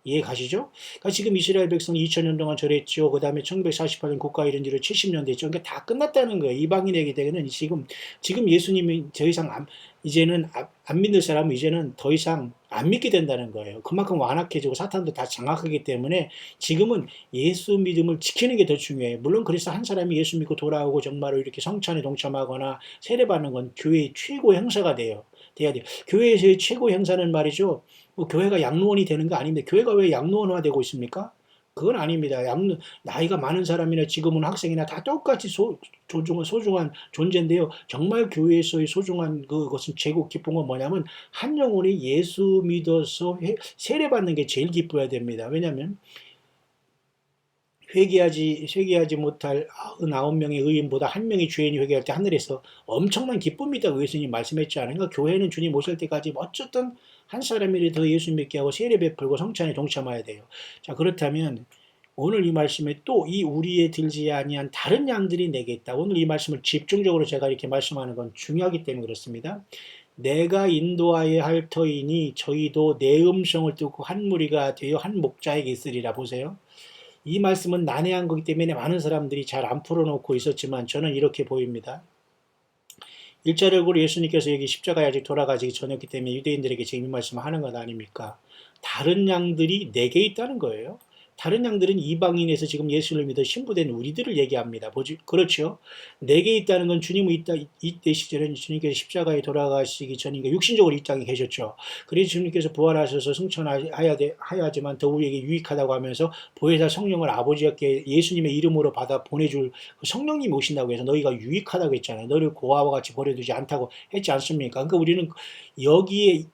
이해 가시죠? 그러니까 지금 이스라엘 백성이 2000년 동안 절했죠. 그 다음에 1948년 국가 이룬 지로 70년 됐죠. 그러니까 다 끝났다는 거예요. 이방인에게는 지금 예수님이 더 이상 이제는 안 믿는 사람은 이제는 더 이상 안 믿게 된다는 거예요. 그만큼 완악해지고 사탄도 다 장악하기 때문에 지금은 예수 믿음을 지키는 게 더 중요해요. 물론 그래서 한 사람이 예수 믿고 돌아오고 정말로 이렇게 성찬에 동참하거나 세례받는 건 교회의 최고 행사가 돼야 돼요. 교회에서의 최고 행사는 말이죠. 뭐 교회가 양로원이 되는 거 아닙니다. 교회가 왜 양로원화 되고 있습니까? 그건 아닙니다. 나이가 많은 사람이나 지금은 학생이나 다 똑같이 소중한 존재인데요. 정말 교회에서의 소중한 그것은 최고 기쁜 건 뭐냐면 한 영혼이 예수 믿어서 세례받는 게 제일 기뻐야 됩니다. 왜냐하면 회개하지 못할 99명의 의인보다 한 명의 죄인이 회개할 때 하늘에서 엄청난 기쁨이 있다고 예수님이 말씀했지 않은가? 교회는 주님 오실 때까지 어쨌든 한 사람이라도 더 예수 믿게 하고 세례 베풀고 성찬에 동참해야 돼요. 자, 그렇다면 오늘 이 말씀에 또 이 우리에 들지 아니한 다른 양들이 내게 있다. 오늘 이 말씀을 집중적으로 제가 이렇게 말씀하는 건 중요하기 때문에 그렇습니다. 내가 인도하여 할 터이니 저희도 내 음성을 듣고 한 무리가 되어 한 목자에게 있으리라. 보세요. 이 말씀은 난해한 거기 때문에 많은 사람들이 잘 안 풀어놓고 있었지만 저는 이렇게 보입니다. 일자력으로 예수님께서 여기 십자가에 아직 돌아가시기 전이었기 때문에 유대인들에게 지금 이 말씀을 하는 것 아닙니까? 다른 양들이 내게 있다는 거예요. 다른 양들은 이방인에서 지금 예수를 믿어 신부된 우리들을 얘기합니다. 그렇죠? 내게 있다는 건 주님이 이때 시절에는 주님께서 십자가에 돌아가시기 전이니까 육신적으로 이 땅에 계셨죠. 그래서 주님께서 부활하셔서 승천하야지만 더 우리에게 유익하다고 하면서 보혜사 성령을 아버지께 예수님의 이름으로 받아 보내줄 그 성령님이 오신다고 해서 너희가 유익하다고 했잖아요. 너를 고아와 같이 버려두지 않다고 했지 않습니까? 그러니까 우리는 여기에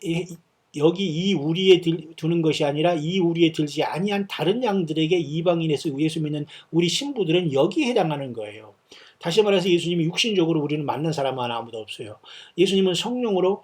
여기 이 우리에 두는 것이 아니라 이 우리에 들지 아니한 다른 양들에게 이방인에서 예수 믿는 우리 신부들은 여기에 해당하는 거예요. 다시 말해서 예수님이 육신적으로 우리는 만난 사람은 아무도 없어요. 예수님은 성령으로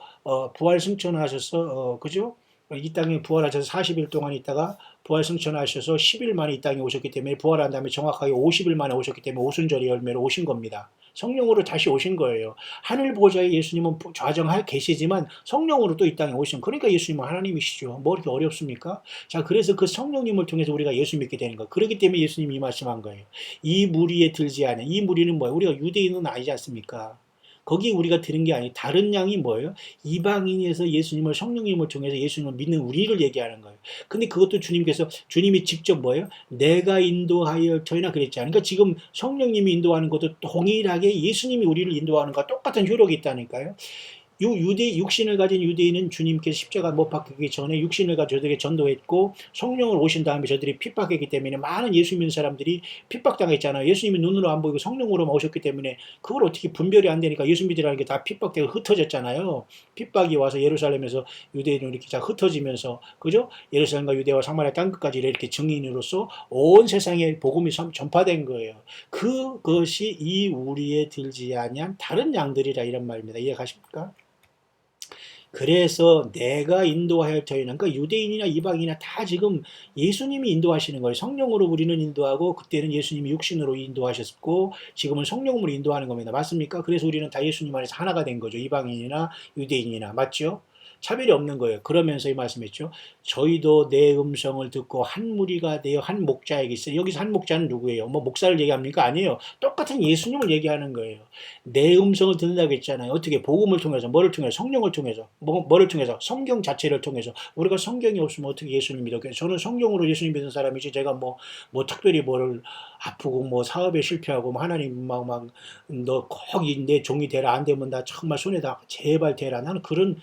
부활 승천하셔서 그죠? 이 땅에 부활하셔서 40일 동안 있다가 부활 승천하셔서 10일 만에 이 땅에 오셨기 때문에 부활한 다음에 정확하게 50일 만에 오셨기 때문에 오순절의 열매로 오신 겁니다. 성령으로 다시 오신 거예요. 하늘 보좌에 예수님은 좌정하 계시지만 성령으로 또 이 땅에 오신, 그러니까 예수님은 하나님이시죠. 뭐 이렇게 어렵습니까? 자, 그래서 그 성령님을 통해서 우리가 예수 믿게 되는 거예요. 그렇기 때문에 예수님이 이 말씀한 거예요. 이 무리에 들지 않은, 이 무리는 뭐예요? 우리가 유대인은 아니지 않습니까? 거기 우리가 들은 게 아니고 다른 양이 뭐예요? 이방인에서 예수님을 성령님을 통해서 예수님을 믿는 우리를 얘기하는 거예요. 근데 그것도 주님이 직접 뭐예요? 내가 인도하여 터이나 그랬잖아요. 그러니까 지금 성령님이 인도하는 것도 동일하게 예수님이 우리를 인도하는 것과 똑같은 효력이 있다니까요. 육신을 가진 유대인은 주님께서 십자가 못 박히기 전에 육신을 가지고 저들에게 전도했고 성령을 오신 다음에 저들이 핍박했기 때문에 많은 예수 믿는 사람들이 핍박당했잖아요. 예수님이 눈으로 안 보이고 성령으로만 오셨기 때문에 그걸 어떻게 분별이 안 되니까 예수 믿으라는 게 다 핍박되고 흩어졌잖아요. 핍박이 와서 예루살렘에서 유대인으로 이렇게 다 흩어지면서 그죠? 예루살렘과 유대와 사마리아 땅끝까지 이렇게 증인으로서 온 세상에 복음이 전파된 거예요. 그것이 이 우리에 들지 아니한 다른 양들이라 이런 말입니다. 이해가십니까? 그래서 내가 인도하여 터이는, 그러니까 유대인이나 이방인이나 다 지금 예수님이 인도하시는 거예요. 성령으로 우리는 인도하고 그때는 예수님이 육신으로 인도하셨고 지금은 성령으로 인도하는 겁니다. 맞습니까? 그래서 우리는 다 예수님 안에서 하나가 된 거죠. 이방인이나 유대인이나. 맞죠? 차별이 없는 거예요. 그러면서 이 말씀했죠. 저희도 내 음성을 듣고 한 무리가 되어 한 목자에게 있어요. 여기서 한 목자는 누구예요? 뭐 목사를 얘기합니까? 아니에요. 똑같은 예수님을 얘기하는 거예요. 내 음성을 듣는다고 했잖아요. 어떻게? 복음을 통해서, 뭐를 통해서? 성령을 통해서. 뭐를 통해서? 성경 자체를 통해서. 우리가 성경이 없으면 어떻게 예수님 믿었겠어요? 저는 성경으로 예수님 믿는 사람이지 제가 뭐 특별히 뭐를 아프고 뭐 사업에 실패하고 뭐 하나님 너 꼭 내 종이 되라, 안 되면 나 정말 손에다 제발 대라. 나는 그런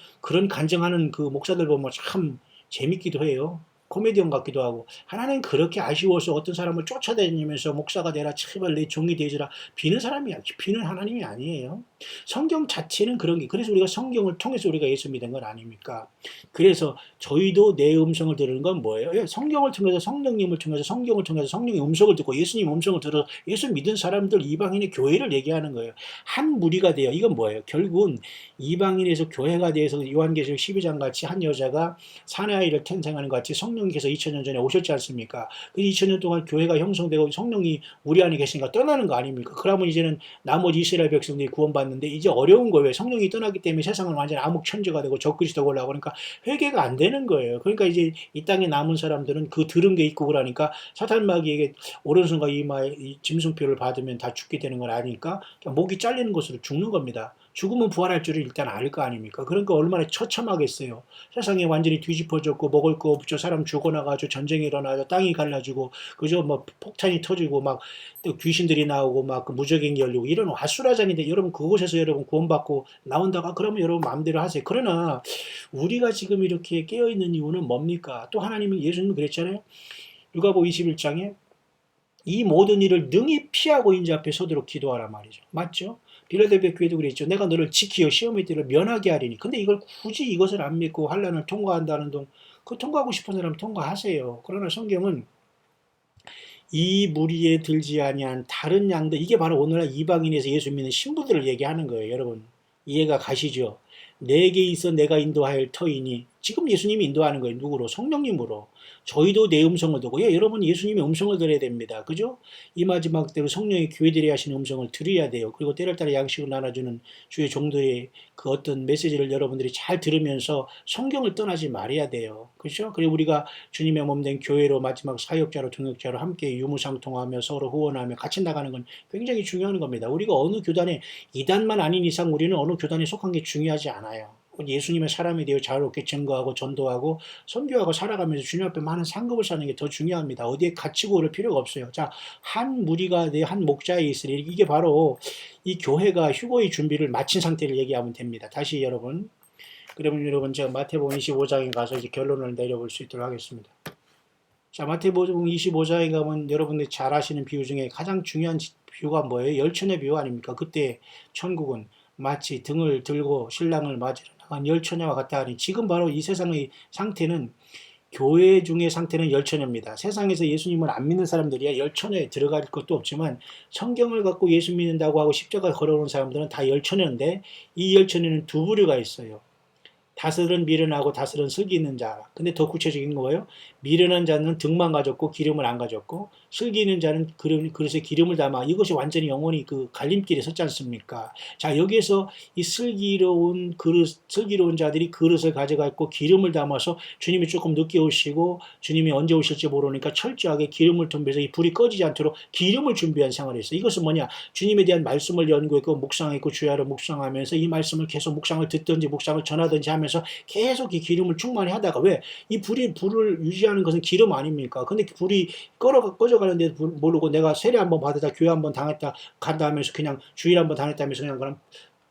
간증하는 그 목사들 보면 참 재밌기도 해요. 코미디언 같기도 하고. 하나님 그렇게 아쉬워서 어떤 사람을 쫓아다니면서 목사가 되라, 제발 내 종이 되지라 비는 사람이야. 비는 하나님이 아니에요. 성경 자체는 그런 게, 그래서 우리가 성경을 통해서 우리가 예수 믿은 건 아닙니까? 그래서 저희도 내 음성을 들은 건 뭐예요? 성경을 통해서, 성령님을 통해서, 성경을 통해서 성령의 음성을 듣고 예수님 음성을 들어 예수 믿은 사람들, 이방인의 교회를 얘기하는 거예요. 한 무리가 돼요. 이건 뭐예요? 결국은 이방인에서 교회가 돼서 요한계시록 12장 같이 한 여자가 사내 아이를 탄생하는 것 같이 성령께서 2000년 전에 오셨지 않습니까? 그 2000년 동안 교회가 형성되고 성령이 우리 안에 계시니까 떠나는 거 아닙니까? 그러면 이제는 나머지 이스라엘 백성들이 구원받는데 이제 어려운 거예요. 성령이 떠나기 때문에 세상은 완전 암흑천지가 되고 적그리스도가 올라오고 그러니까 회개가 안 되는 거예요. 그러니까 이제 이 땅에 남은 사람들은 그 들은 게 있고 그러니까 사탄마귀에게 오른손과 이마에 짐승표를 받으면 다 죽게 되는 걸 아니까 그냥 목이 잘리는 것으로 죽는 겁니다. 죽으면 부활할 줄을 일단 알 거 아닙니까? 그러니까 얼마나 처참하겠어요. 세상이 완전히 뒤집어졌고 먹을 거 없죠. 사람 죽어나가지고 전쟁이 일어나죠. 땅이 갈라지고 그죠? 뭐 폭탄이 터지고 막 또 귀신들이 나오고 막 그 무적행이 열리고 이런 아수라장인데 여러분 그곳에서 여러분 구원받고 나온다가 그러면 여러분 마음대로 하세요. 그러나 우리가 지금 이렇게 깨어있는 이유는 뭡니까? 또 하나님이 예수님은 그랬잖아요. 누가복음 21장에 이 모든 일을 능히 피하고 인자 앞에 서도록 기도하라 말이죠. 맞죠? 빌라델피아 교회도 그랬죠. 내가 너를 지키어 시험의 때를 면하게 하리니. 근데 이걸 굳이 이것을 안 믿고 환난을 통과한다는 그 통과하고 싶은 사람 통과하세요. 그러나 성경은 이 무리에 들지 아니한 다른 양들, 이게 바로 오늘날 이방인에서 예수 믿는 신부들을 얘기하는 거예요. 여러분 이해가 가시죠? 내게 있어 내가 인도할 터이니. 지금 예수님이 인도하는 거예요. 누구로? 성령님으로. 저희도 내 음성을 듣고, 여러분 예수님의 음성을 들어야 됩니다. 그죠? 이 마지막 때로 성령의 교회들이 하시는 음성을 들어야 돼요. 그리고 때를 따라 양식을 나눠주는 주의 종들의 그 어떤 메시지를 여러분들이 잘 들으면서 성경을 떠나지 말아야 돼요. 그렇죠? 그리고 우리가 주님의 몸된 교회로 마지막 사역자로 동역자로 함께 유무상통하며 서로 후원하며 같이 나가는 건 굉장히 중요한 겁니다. 우리가 어느 교단에 이단만 아닌 이상 우리는 어느 교단에 속한 게 중요하지 않아요. 예수님의 사람에 대해 자유롭게 증거하고 전도하고 선교하고 살아가면서 주님 앞에 많은 상급을 사는 게 더 중요합니다. 어디에 갇히고 그럴 필요가 없어요. 자, 한 무리가 내 한 목자에 있으리. 이게 바로 이 교회가 휴거의 준비를 마친 상태를 얘기하면 됩니다. 다시 여러분. 그러면 여러분 제가 마태복음 25장에 가서 이제 결론을 내려볼 수 있도록 하겠습니다. 자, 마태복음 25장에 가면 여러분들이 잘 아시는 비유 중에 가장 중요한 비유가 뭐예요? 열처녀 비유 아닙니까? 그때 천국은 마치 등을 들고 신랑을 맞으러 나간 열처녀와 같다 하니 지금 바로 이 세상의 상태는 교회 중의 상태는 열처녀입니다. 세상에서 예수님을 안 믿는 사람들이야 열처녀에 들어갈 것도 없지만 성경을 갖고 예수 믿는다고 하고 십자가 걸어오는 사람들은 다 열처녀인데 이 열처녀는 두 부류가 있어요. 다스는 미련하고 다스는 슬기 있는 자. 근데 더 구체적인 거예요. 미련한 자는 등만 가졌고 기름을 안 가졌고 슬기 있는 자는 그릇에 기름을 담아. 이것이 완전히 영원히 그 갈림길에 섰지 않습니까? 자, 여기에서 이 슬기로운 자들이 그릇을 가져갔고 기름을 담아서 주님이 조금 늦게 오시고 주님이 언제 오실지 모르니까 철저하게 기름을 tum비해서 이 불이 꺼지지 않도록 기름을 준비한 생활을 했어요. 이것은 뭐냐? 주님에 대한 말씀을 연구했고 묵상했고 주야로 묵상하면서 이 말씀을 계속 묵상을 듣든지 묵상을 전하든지 하면서 계속 이 기름을 충만히 하다가 왜? 이 불을 유지하는 것은 기름 아닙니까? 근데 불이 꺼져가는데 모르고 내가 세례 한번 받았다, 교회 한번 당했다, 간다 하면서 그냥 주일 한번 다녔다 하면서 그냥 그럼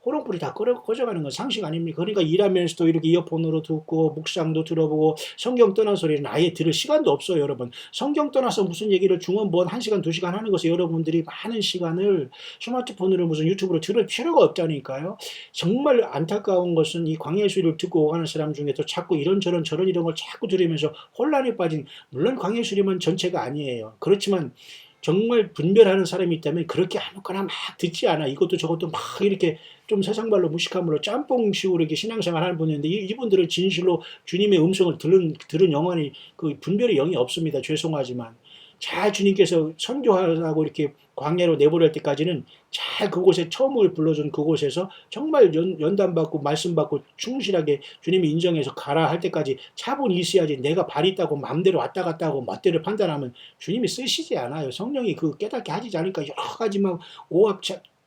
호롱불이 다 꺼져가는 건 상식 아닙니까? 그러니까 일하면서도 이렇게 이어폰으로 듣고 묵상도 들어보고 성경 떠난 소리는 아예 들을 시간도 없어요, 여러분. 성경 떠나서 무슨 얘기를 중원본 1시간, 2시간 하는 것에 여러분들이 많은 시간을 스마트폰으로 무슨 유튜브로 들을 필요가 없다니까요. 정말 안타까운 것은 이 광야의 수리를 듣고 오가는 사람 중에도 자꾸 이런저런 저런 이런 걸 자꾸 들으면서 혼란에 빠진, 물론 광야의 수리만 전체가 아니에요. 그렇지만 정말 분별하는 사람이 있다면 그렇게 아무거나 막 듣지 않아. 이것도 저것도 막 이렇게 좀 세상말로 무식함으로 짬뽕식으로 이렇게 신앙생활 하는 분인데 이분들은 진실로 주님의 음성을 들은 영혼이 그 분별의 영이 없습니다. 죄송하지만. 잘 주님께서 선교하라고 이렇게 광야로 내보낼 때까지는 잘 그곳에 처음을 불러준 그곳에서 정말 연단받고 말씀받고 충실하게 주님이 인정해서 가라 할 때까지 차분히 있어야지 내가 발 있다고 마음대로 왔다 갔다 하고 멋대로 판단하면 주님이 쓰시지 않아요. 성령이 그 깨닫게 하지 않으니까 여러 가지 막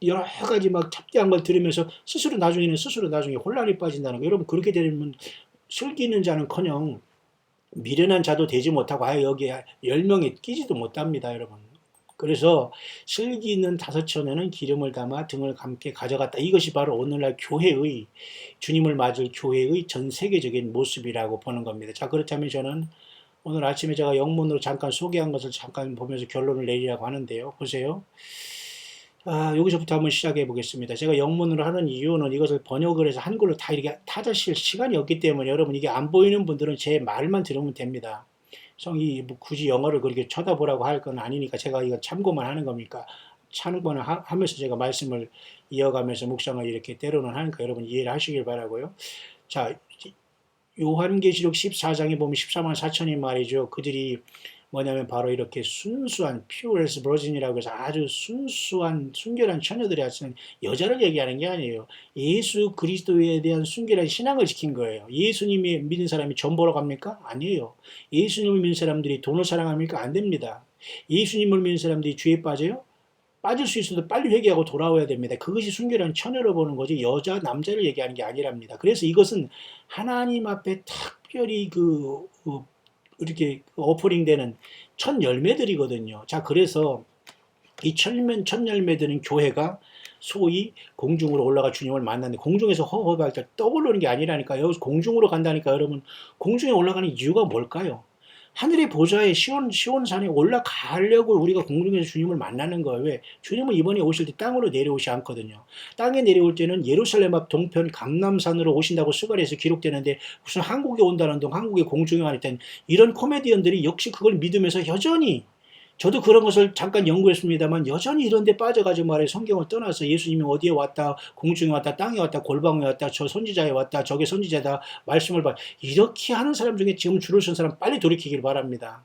여러 가지 막 잡대한 걸 들으면서 스스로 나중에 혼란에 빠진다는 거. 여러분 그렇게 되면 슬기 있는 자는커녕 미련한 자도 되지 못하고 아예 여기에 10명이 끼지도 못합니다, 여러분. 그래서 슬기 있는 5처녀는 기름을 담아 등을 감게 가져갔다. 이것이 바로 오늘날 교회의 주님을 맞을 교회의 전 세계적인 모습이라고 보는 겁니다. 자, 그렇다면 저는 오늘 아침에 제가 영문으로 잠깐 소개한 것을 잠깐 보면서 결론을 내리라고 하는데요. 보세요. 여기서부터 한번 시작해 보겠습니다. 제가 영문으로 하는 이유는 이것을 번역을 해서 한글로 다 이렇게 타자실 시간이 없기 때문에 여러분 이게 안 보이는 분들은 제 말만 들으면 됩니다. 성이 뭐 굳이 영어를 그렇게 쳐다보라고 할 건 아니니까 제가 이거 참고만 하는 겁니까? 참고만 하면서 제가 말씀을 이어가면서 묵상을 이렇게 때로는 하니까 여러분 이해를 하시길 바라고요. 자, 요한계시록 14장에 보면 14만 4천이 말이죠. 그들이 뭐냐면 바로 이렇게 순수한 purest virgin이라고 해서 아주 순수한 순결한 처녀들이 하시는 여자를 얘기하는 게 아니에요. 예수 그리스도에 대한 순결한 신앙을 지킨 거예요. 예수님이 믿는 사람이 전 보러 갑니까? 아니에요. 예수님을 믿는 사람들이 돈을 사랑합니까? 안 됩니다. 예수님을 믿는 사람들이 죄에 빠져요? 빠질 수 있어도 빨리 회개하고 돌아와야 됩니다. 그것이 순결한 처녀로 보는 거지 여자, 남자를 얘기하는 게 아니랍니다. 그래서 이것은 하나님 앞에 특별히 이렇게 오퍼링 되는 첫 열매들이거든요. 자, 그래서 이 첫 열매들은 교회가 소위 공중으로 올라가 주님을 만났는데 공중에서 허허할 때 떠오르는 게 아니라니까요. 여기서 공중으로 간다니까 여러분 공중에 올라가는 이유가 뭘까요? 하늘의 보좌에 시온산에 올라가려고 우리가 공중에서 주님을 만나는 거예요. 왜? 주님은 이번에 오실 때 땅으로 내려오지 않거든요. 땅에 내려올 때는 예루살렘 앞 동편 강남산으로 오신다고 스가랴에서 기록되는데 무슨 한국에 온다는 동 한국에 공중에 와있던 이런 코미디언들이 역시 그걸 믿으면서 여전히 저도 그런 것을 잠깐 연구했습니다만 여전히 이런 데 빠져가지고 말해 성경을 떠나서 예수님이 어디에 왔다, 공중에 왔다, 땅에 왔다, 골방에 왔다, 저 선지자에 왔다, 저게 선지자다, 말씀을 봐. 이렇게 하는 사람 중에 지금 줄을 선 사람 빨리 돌이키길 바랍니다.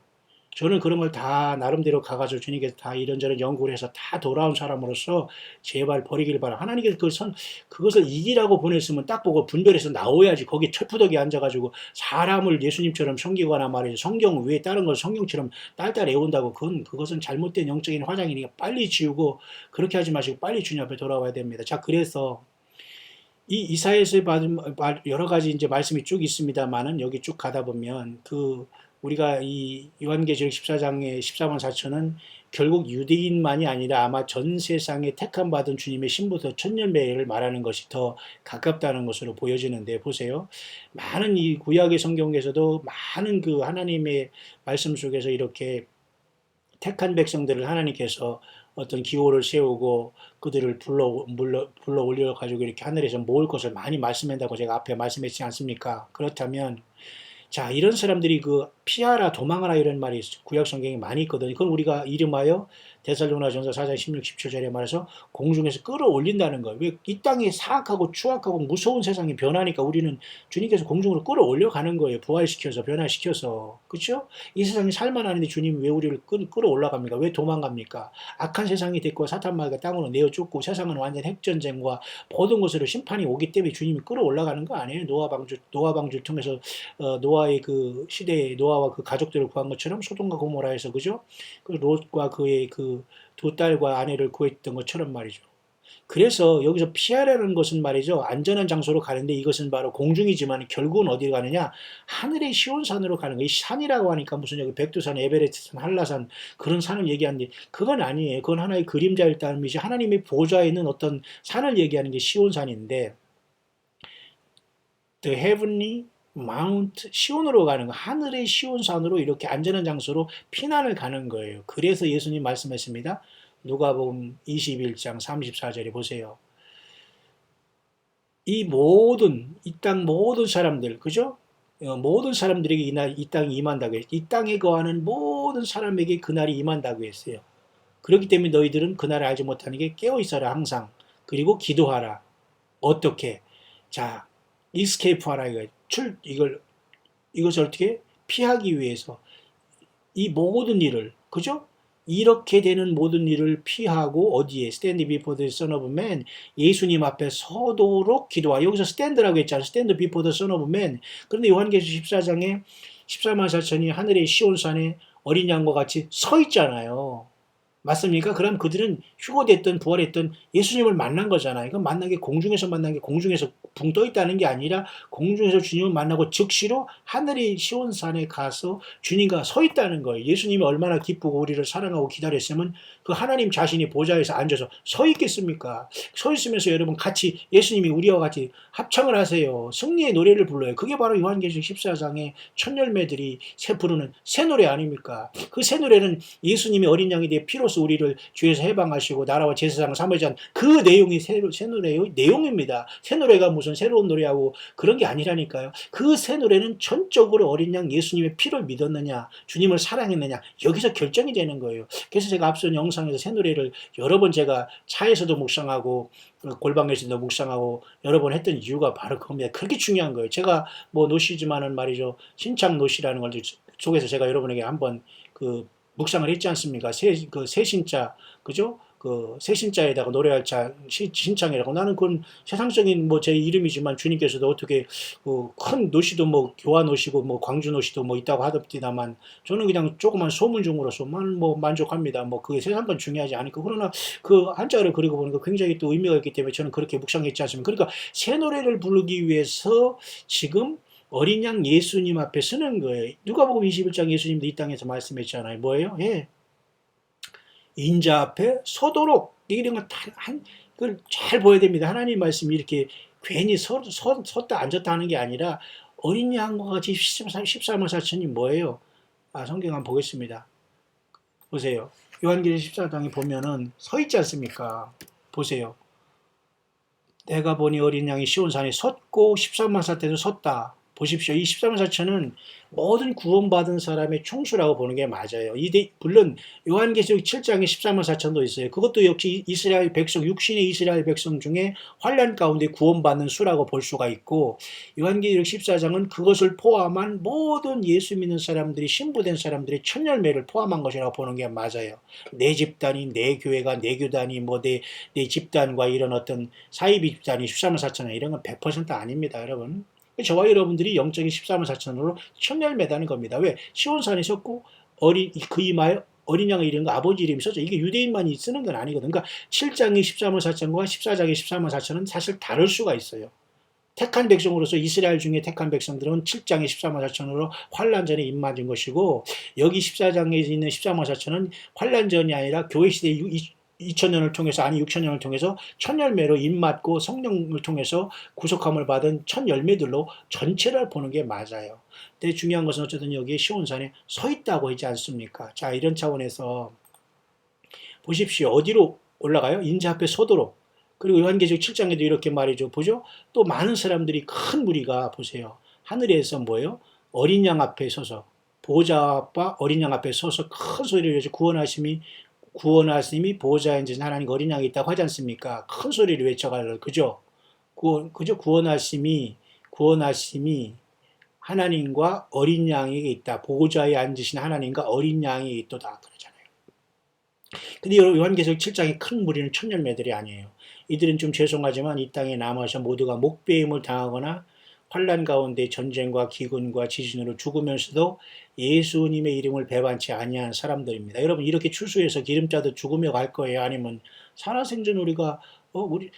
저는 그런 걸 다 나름대로 가가지고 주님께서 다 이런저런 연구를 해서 다 돌아온 사람으로서 제발 버리길 바라. 하나님께서 그것을 이기라고 보냈으면 딱 보고 분별해서 나오야지. 거기 철푸덕에 앉아가지고 사람을 예수님처럼 섬기거나 말이죠. 성경 외에 다른 걸 성경처럼 딸딸 애운다고 그것은 잘못된 영적인 화장이니까 빨리 지우고 그렇게 하지 마시고 빨리 주님 앞에 돌아와야 됩니다. 자, 그래서 이 이사야에서 받은 여러 가지 이제 말씀이 쭉 있습니다만은 여기 쭉 가다 보면 우리가 이 요한계시록 14장의 14만 4천은 결국 유대인만이 아니라 아마 전 세상에 택함 받은 주님의 신부터 천년배를 말하는 것이 더 가깝다는 것으로 보여지는데 보세요. 많은 이 구약의 성경에서도 많은 그 하나님의 말씀 속에서 이렇게 택한 백성들을 하나님께서 어떤 기호를 세우고 그들을 불러 올려가지고 이렇게 하늘에서 모을 것을 많이 말씀한다고 제가 앞에 말씀했지 않습니까? 그렇다면 자, 이런 사람들이 그 피하라 도망하라 이런 말이 구약 성경에 많이 있거든요. 그건 우리가 이름하여 데살로니가전서 4장 16, 17절에 말해서 공중에서 끌어올린다는 거예요. 왜 이 땅이 사악하고 추악하고 무서운 세상이 변하니까 우리는 주님께서 공중으로 끌어올려 가는 거예요. 부활시켜서 변화시켜서. 그렇죠? 이 세상이 살만하는데 주님 왜 우리를 끌어올라갑니까? 왜 도망갑니까? 악한 세상이 됐고 사탄마귀가 땅으로 내어 쫓고 세상은 완전 핵전쟁과 모든 것으로 심판이 오기 때문에 주님이 끌어올라가는 거 아니에요? 노아 방주를 통해서 노아의 그 시대에 노아와 그 가족들을 구한 것처럼 소돔과 고모라에서 그죠? 그 롯과 그의 그 두 딸과 아내를 구했던 것처럼 말이죠. 그래서 여기서 피하라는 것은 말이죠. 안전한 장소로 가는데 이것은 바로 공중이지만 결국은 어디 가느냐? 하늘의 시온산으로 가는 거예요. 이 산이라고 하니까 무슨 여기 백두산, 에베레스트산, 한라산 그런 산을 얘기하는데 그건 아니에요. 그건 하나의 그림자일 따름이지 하나님의 보좌에 있는 어떤 산을 얘기하는 게 시온산인데 The Heavenly Mount 시온으로 가는 거, 하늘의 시온산으로 이렇게 안전한 장소로 피난을 가는 거예요. 그래서 예수님 말씀했습니다. 누가복음 21장 34절에 보세요. 이 땅 모든 사람들, 그죠? 모든 사람들에게 이 땅이 임한다고 했어요. 이 땅에 거하는 모든 사람에게 그날이 임한다고 했어요. 그렇기 때문에 너희들은 그날을 알지 못하는 게 깨어 있어라 항상. 그리고 기도하라. 어떻게? 자, 이스케이프하라 이것을 어떻게 피하기 위해서 이 모든 일을 그죠? 이렇게 되는 모든 일을 피하고 어디에 stand before the Son of Man 예수님 앞에 서도록 기도하. 여기서 stand라고 했잖아요. stand before the Son of Man. 그런데 요한계시록 14장에 14만 4천이 하늘의 시온산에 어린 양과 같이 서 있잖아요. 맞습니까? 그럼 그들은 휴거됐든 부활했든 예수님을 만난 거잖아요. 이건 만난 게 공중에서 만난 게 공중에서 붕 떠 있다는 게 아니라 공중에서 주님을 만나고 즉시로 하늘의 시온산에 가서 주님과 서 있다는 거예요. 예수님이 얼마나 기쁘고 우리를 사랑하고 기다렸으면 그 하나님 자신이 보좌에서 앉아서 서 있겠습니까? 서 있으면서 여러분 같이 예수님이 우리와 같이 합창을 하세요. 승리의 노래를 불러요. 그게 바로 요한계시록 14장의 첫 열매들이 부르는 새 노래 아닙니까? 그 새 노래는 예수님이 어린 양이 되어 피로써 우리를 죄에서 해방하시고 나라와 제사장을 삼으시는 그 내용이 새 노래의 내용입니다. 새 노래가 무슨 새로운 노래하고 그런 게 아니라니까요. 그 새 노래는 전적으로 어린 양 예수님의 피를 믿었느냐 주님을 사랑했느냐 여기서 결정이 되는 거예요. 그래서 제가 앞선 영상에서 새 노래를 여러 번 제가 차에서도 묵상하고 골방에서도 묵상하고 여러 번 했던 이유가 바로 그겁니다. 그렇게 중요한 거예요. 제가 뭐 노시지만은 말이죠. 신창 노시라는 걸 속에서 제가 여러분에게 한번 그 묵상을 했지 않습니까? 새신자, 그죠? 그 새신자에다가 노래할 신창이라고. 나는 그건 세상적인 뭐 제 이름이지만 주님께서도 어떻게 큰 노시도 뭐 교화 노시고 뭐 광주 노시도 뭐 있다고 하던데다만 저는 그냥 조그만 소문중으로서만 뭐 만족합니다. 뭐 그게 세상 건 중요하지 않으니까. 그러나 그 한자를 그리고 보니까 굉장히 또 의미가 있기 때문에 저는 그렇게 묵상했지 않습니까? 그러니까 새 노래를 부르기 위해서 지금 어린 양 예수님 앞에 서는 거예요. 누가복음 21장 예수님도 이 땅에서 말씀했잖아요. 뭐예요? 예. 인자 앞에 서도록 이런 그걸 잘 보여야 됩니다. 하나님 말씀이 이렇게 괜히 섰다 앉았다 하는 게 아니라 어린 양과 같이 14만 4천이 뭐예요? 성경 한번 보겠습니다. 보세요. 요한계시록 14장에 보면은 서 있지 않습니까? 보세요. 내가 보니 어린 양이 시온산에 섰고 13만 4천도 섰다. 보십시오. 이 13만 4천은 모든 구원받은 사람의 총수라고 보는 게 맞아요. 물론 요한계시록 7장에 14만 4천도 있어요. 그것도 역시 이스라엘 백성, 육신의 이스라엘 백성 중에 환난 가운데 구원받는 수라고 볼 수가 있고 요한계시록 14장은 그것을 포함한 모든 예수 믿는 사람들이 신부된 사람들의 첫 열매를 포함한 것이라고 보는 게 맞아요. 내 집단이, 내 교회가, 내 교단이, 뭐 내 집단과 이런 어떤 사이비 집단이 14만 4천 이런 건 100% 아닙니다, 여러분. 저와 여러분들이 영적인 14만 4천으로 천열 매다는 겁니다. 왜? 시온산에 섰고 그 이마에 어린 양의 이름과 아버지 이름이 써져. 이게 유대인만이 쓰는 건 아니거든. 그러니까 7장의 13만 4천과 14장의 14만 4천은 사실 다를 수가 있어요. 택한 백성으로서 이스라엘 중에 택한 백성들은 7장의 14만 4천으로 환란전에 입맞은 것이고, 여기 14장에 있는 14만 4천은 환란전이 아니라 교회 시대 2000년을 통해서, 아니 6000년을 통해서 첫 열매로 입맞고 성령을 통해서 구속함을 받은 첫 열매들로 전체를 보는 게 맞아요. 근데 중요한 것은 어쨌든 여기에 시온산에 서 있다고 하지 않습니까? 자, 이런 차원에서 보십시오. 어디로 올라가요? 인자 앞에 서도록. 그리고 요한계시록 7장에도 이렇게 말이죠. 보죠? 또 많은 사람들이, 큰 무리가 보세요. 하늘에서 뭐예요? 어린 양 앞에 서서, 보호자 앞과 어린 양 앞에 서서 큰 소리를 외쳐 구원하심이 보호자에 앉으신 하나님 어린 양이 있다고 하지 않습니까? 큰 소리를 외쳐가려. 그죠? 구원하심이 하나님과 어린 양에게 있다. 보호자에 앉으신 하나님과 어린 양이 있도다. 그러잖아요. 근데 요한계시록 7장의 큰 무리는 천열매들이 아니에요. 이들은 좀 죄송하지만 이 땅에 남아서 모두가 목배임을 당하거나 환란 가운데 전쟁과 기근과 지진으로 죽으면서도 예수님의 이름을 배반치 아니한 사람들입니다. 여러분, 이렇게 추수해서 기름자도 죽으며 갈 거예요? 아니면 살아생전 우리가 우리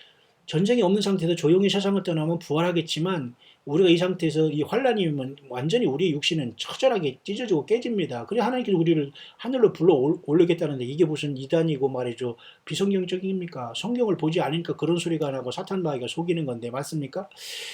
전쟁이 없는 상태에서 조용히 세상을 떠나면 부활하겠지만, 우리가 이 상태에서 이 환란이면 완전히 우리의 육신은 처절하게 찢어지고 깨집니다. 그래 하나님께서 우리를 하늘로 불러 올리겠다는데, 이게 무슨 이단이고 말이죠. 비성경적입니까? 성경을 보지 않으니까 그런 소리가 나고 사탄 마귀가 속이는 건데, 맞습니까?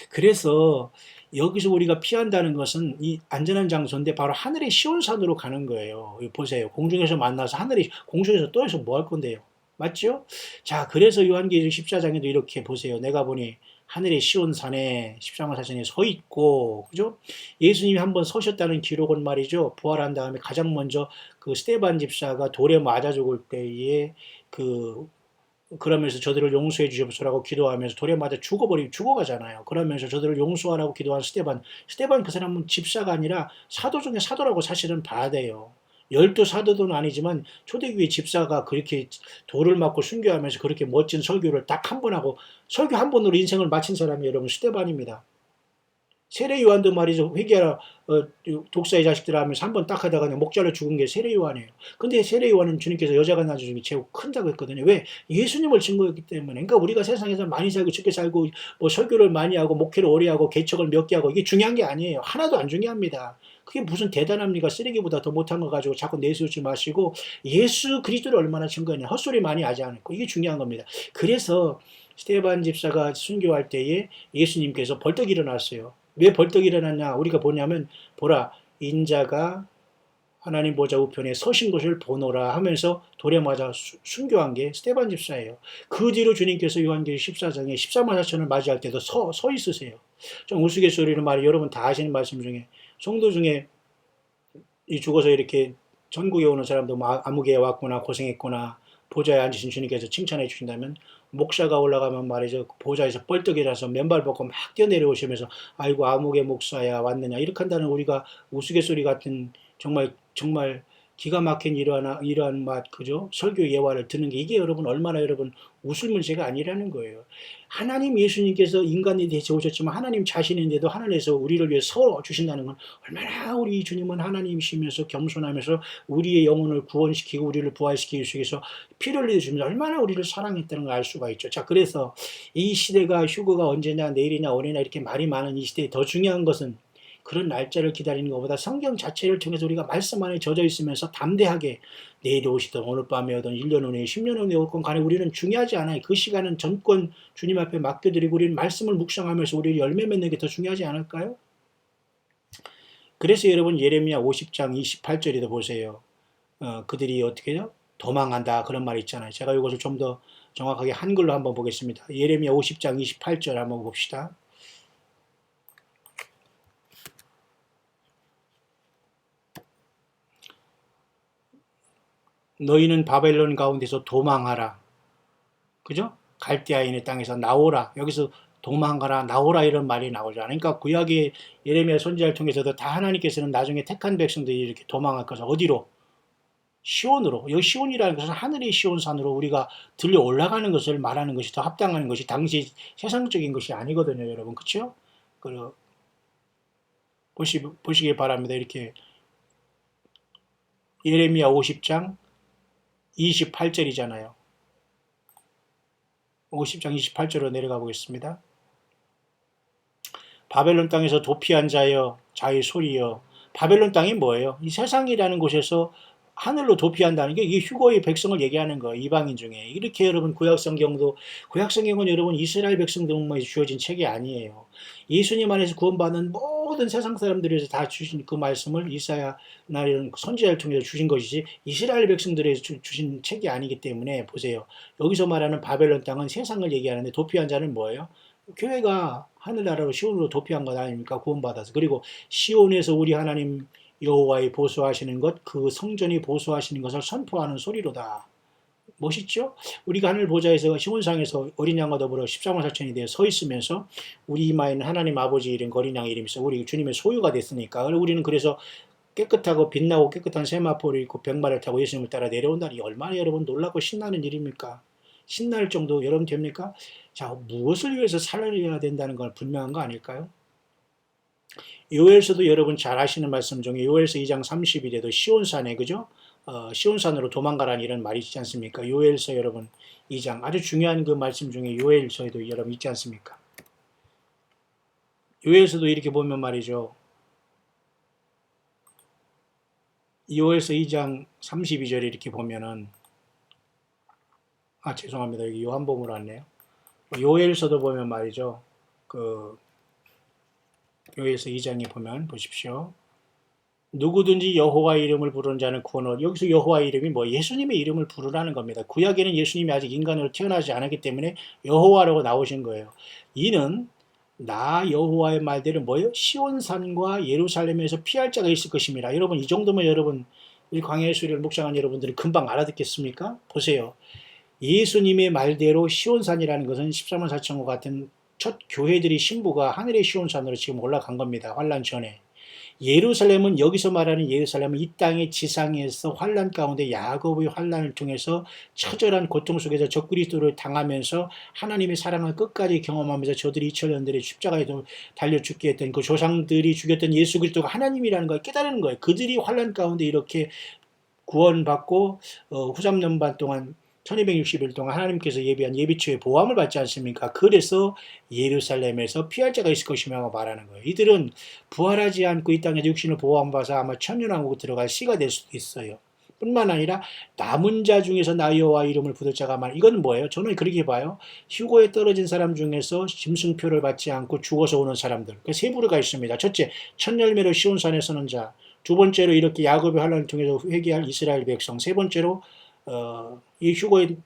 그래서 여기서 우리가 피한다는 것은 이 안전한 장소인데 바로 하늘의 시온산으로 가는 거예요. 보세요. 공중에서 만나서 하늘이 공중에서 떠서 뭐 할 건데요? 맞죠? 자, 그래서 요한계시록 14장에도 이렇게 보세요. 내가 보니 하늘의 시온산에 14만 4천에 서 있고, 그죠? 예수님이 한번 서셨다는 기록은 말이죠. 부활한 다음에 가장 먼저 그 스데반 집사가 돌에 맞아 죽을 때에 그러면서 저들을 용서해 주시옵소서라고 기도하면서 돌에 맞아 죽어가잖아요. 그러면서 저들을 용서하라고 기도한 스데반 그 사람은 집사가 아니라 사도 중에 사도라고 사실은 봐야 돼요. 12사도는 아니지만 초대교회 집사가 그렇게 돌을 맞고 순교하면서 그렇게 멋진 설교를 딱 한 번 하고, 설교 한 번으로 인생을 마친 사람이 여러분 스데반입니다. 세례 요한도 말이죠. 회개하라, 독사의 자식들 하면서 한 번 딱 하다가 그냥 목 잘라 죽은 게 세례 요한이에요. 근데 세례 요한은 주님께서 여자가 낳은 중에 제일 큰다고 했거든요. 왜? 예수님을 증거했기 때문에. 그러니까 우리가 세상에서 많이 살고 적게 살고 뭐 설교를 많이 하고 목회를 오래 하고 개척을 몇 개 하고 이게 중요한 게 아니에요. 하나도 안 중요합니다. 그게 무슨 대단합니까? 쓰레기보다 더 못한 거 가지고 자꾸 내세우지 마시고 예수 그리스도를 얼마나 증거했냐. 헛소리 많이 하지 않고 이게 중요한 겁니다. 그래서 스데반 집사가 순교할 때에 예수님께서 벌떡 일어났어요. 왜 벌떡 일어났냐? 우리가 보냐면, 보라, 인자가 하나님 보좌 우편에 서신 것을 보노라 하면서 돌에 맞아 순교한 게 스데반 집사예요. 그 뒤로 주님께서 요한계시록 14장에 14만 4천을 맞이할 때도 서 있으세요. 좀 우스갯소리로 말해, 여러분 다 아시는 말씀 중에, 성도 중에 이 죽어서 이렇게 전국에 오는 사람도 아무개에 왔구나, 고생했구나, 보좌에 앉으신 주님께서 칭찬해 주신다면, 목사가 올라가면 말이죠, 보좌에서 뻘떡 일어나서 맨발 벗고 막 뛰어내려오시면서 아이고 아무개 목사야 왔느냐 이렇게 한다는, 우리가 우스갯소리 같은 정말 기가 막힌 이러한 맛, 그죠? 설교 예화를 듣는 게, 이게 여러분 얼마나 여러분 웃을 문제가 아니라는 거예요. 하나님 예수님께서 인간이 되셔 오셨지만 하나님 자신인데도 하늘에서 우리를 위해 서 주신다는 건, 얼마나 우리 주님은 하나님이시면서 겸손하면서 우리의 영혼을 구원시키고 우리를 부활시키기 위해서 피를 흘려주면서 얼마나 우리를 사랑했다는 걸 알 수가 있죠. 자, 그래서 이 시대가 휴거가 언제냐, 내일이냐, 올해냐 이렇게 말이 많은 이 시대에 더 중요한 것은, 그런 날짜를 기다리는 것보다 성경 자체를 통해서 우리가 말씀 안에 젖어 있으면서 담대하게, 내일 오시든 오늘 밤에 오든 1년 후에 10년 후에 올 건 간에 우리는 중요하지 않아요. 그 시간은 전권 주님 앞에 맡겨드리고 우리는 말씀을 묵상하면서 우리 열매 맺는 게 더 중요하지 않을까요? 그래서 여러분 예레미야 50장 28절에도 보세요. 그들이 어떻게 해요? 도망한다 그런 말이 있잖아요. 제가 이것을 좀 더 정확하게 한글로 한번 보겠습니다. 예레미야 50장 28절 한번 봅시다. 너희는 바벨론 가운데서 도망하라. 그죠? 갈대아인의 땅에서 나오라. 여기서 도망가라, 나오라 이런 말이 나오잖아요. 그러니까 구약의 예레미야 선지자를 통해서도 다 하나님께서는 나중에 택한 백성들이 이렇게 도망할 것을 어디로? 시온으로. 여기 시온이라는 것은 하늘의 시온산으로 우리가 들려 올라가는 것을 말하는 것이 더 합당한 것이, 당시 세상적인 것이 아니거든요, 여러분. 그렇죠? 그리고 보시기 바랍니다. 이렇게 예레미야 50장 28절이잖아요. 50장 28절로 내려가 보겠습니다. 바벨론 땅에서 도피한 자여 자의 소리여. 바벨론 땅이 뭐예요? 이 세상이라는 곳에서 하늘로 도피한다는 게 이게 휴거의 백성을 얘기하는 거예요. 이방인 중에. 이렇게 여러분 구약성경은 여러분 이스라엘 백성들만 주어진 책이 아니에요. 예수님 안에서 구원받는 모든 세상 사람들에서 다 주신 그 말씀을 이사야나 이런 선지자를 통해서 주신 것이지 이스라엘 백성들에서 주신 책이 아니기 때문에 보세요. 여기서 말하는 바벨론 땅은 세상을 얘기하는데 도피한 자는 뭐예요? 교회가 하늘나라로 시온으로 도피한 것 아닙니까? 구원받아서. 그리고 시온에서 우리 하나님 여호와의 보수하시는 것, 그 성전이 보수하시는 것을 선포하는 소리로다. 멋있죠? 우리가 하늘 보좌에서 시온상에서 어린 양과 더불어 십자가 사천이 되어 서 있으면서 우리 이마에는 하나님 아버지 이름, 어린 양의 이름이 있어. 우리 주님의 소유가 됐으니까. 우리는 그래서 깨끗하고 빛나고 깨끗한 세마포를 입고 병마를 타고 예수님을 따라 내려온다니 얼마나 여러분 놀랍고 신나는 일입니까? 신날 정도 여러분 됩니까? 자, 무엇을 위해서 살아야 된다는 건 분명한 거 아닐까요? 요엘서도 여러분 잘 아시는 말씀 중에 요엘서 2장 30일에도 시온산에 그죠? 시온산으로 도망가라는 이런 말이 있지 않습니까? 요엘서 여러분 2장 아주 중요한 그 말씀 중에 요엘서에도 여러분 있지 않습니까? 요엘서도 이렇게 보면 말이죠. 요엘서 2장 32절에 이렇게 보면은 죄송합니다. 여기 요한복음으로 왔네요. 요엘서도 보면 말이죠. 요엘서 2장에 보면 보십시오. 누구든지 여호와 이름을 부르는 자는 구원을. 여기서 여호와 이름이 뭐 예수님의 이름을 부르라는 겁니다. 구약에는 예수님이 아직 인간으로 태어나지 않았기 때문에 여호와라고 나오신 거예요. 이는 나 여호와의 말대로 뭐예요? 시온산과 예루살렘에서 피할 자가 있을 것입니다. 여러분 이 정도면 여러분 이 광야의 소리를 묵상한 여러분들이 금방 알아듣겠습니까? 보세요. 예수님의 말대로 시온산이라는 것은 13만 4천과 같은 첫 교회들이 신부가 하늘의 시온산으로 지금 올라간 겁니다. 환란 전에. 예루살렘은 여기서 말하는 예루살렘은 이 땅의 지상에서 환란 가운데 야곱의 환란을 통해서 처절한 고통 속에서 적그리스도를 당하면서 하나님의 사랑을 끝까지 경험하면서 저들이 2000년들의 십자가에 달려 죽게 했던 그 조상들이 죽였던 예수 그리스도가 하나님이라는 걸 깨달은 거예요. 그들이 환란 가운데 이렇게 구원받고 후삼년 반 동안 1260일 동안 하나님께서 예비한 예비초의 보함을 받지 않습니까? 그래서 예루살렘에서 피할 자가 있을 것이라고 말하는 거예요. 이들은 부활하지 않고 이 땅에서 육신을 보호받아서 아마 천년왕국에 들어갈 씨가 될 수도 있어요. 뿐만 아니라 남은 자 중에서 나 여호와 이름을 부를 자가 많아. 이건 뭐예요? 저는 그렇게 봐요. 휴거에 떨어진 사람 중에서 짐승표를 받지 않고 죽어서 오는 사람들. 세 부류가 있습니다. 첫째, 첫 열매로 시온산에 서는 자. 두 번째로 이렇게 야곱의 환란을 통해서 회개할 이스라엘 백성. 세 번째로 이 휴거에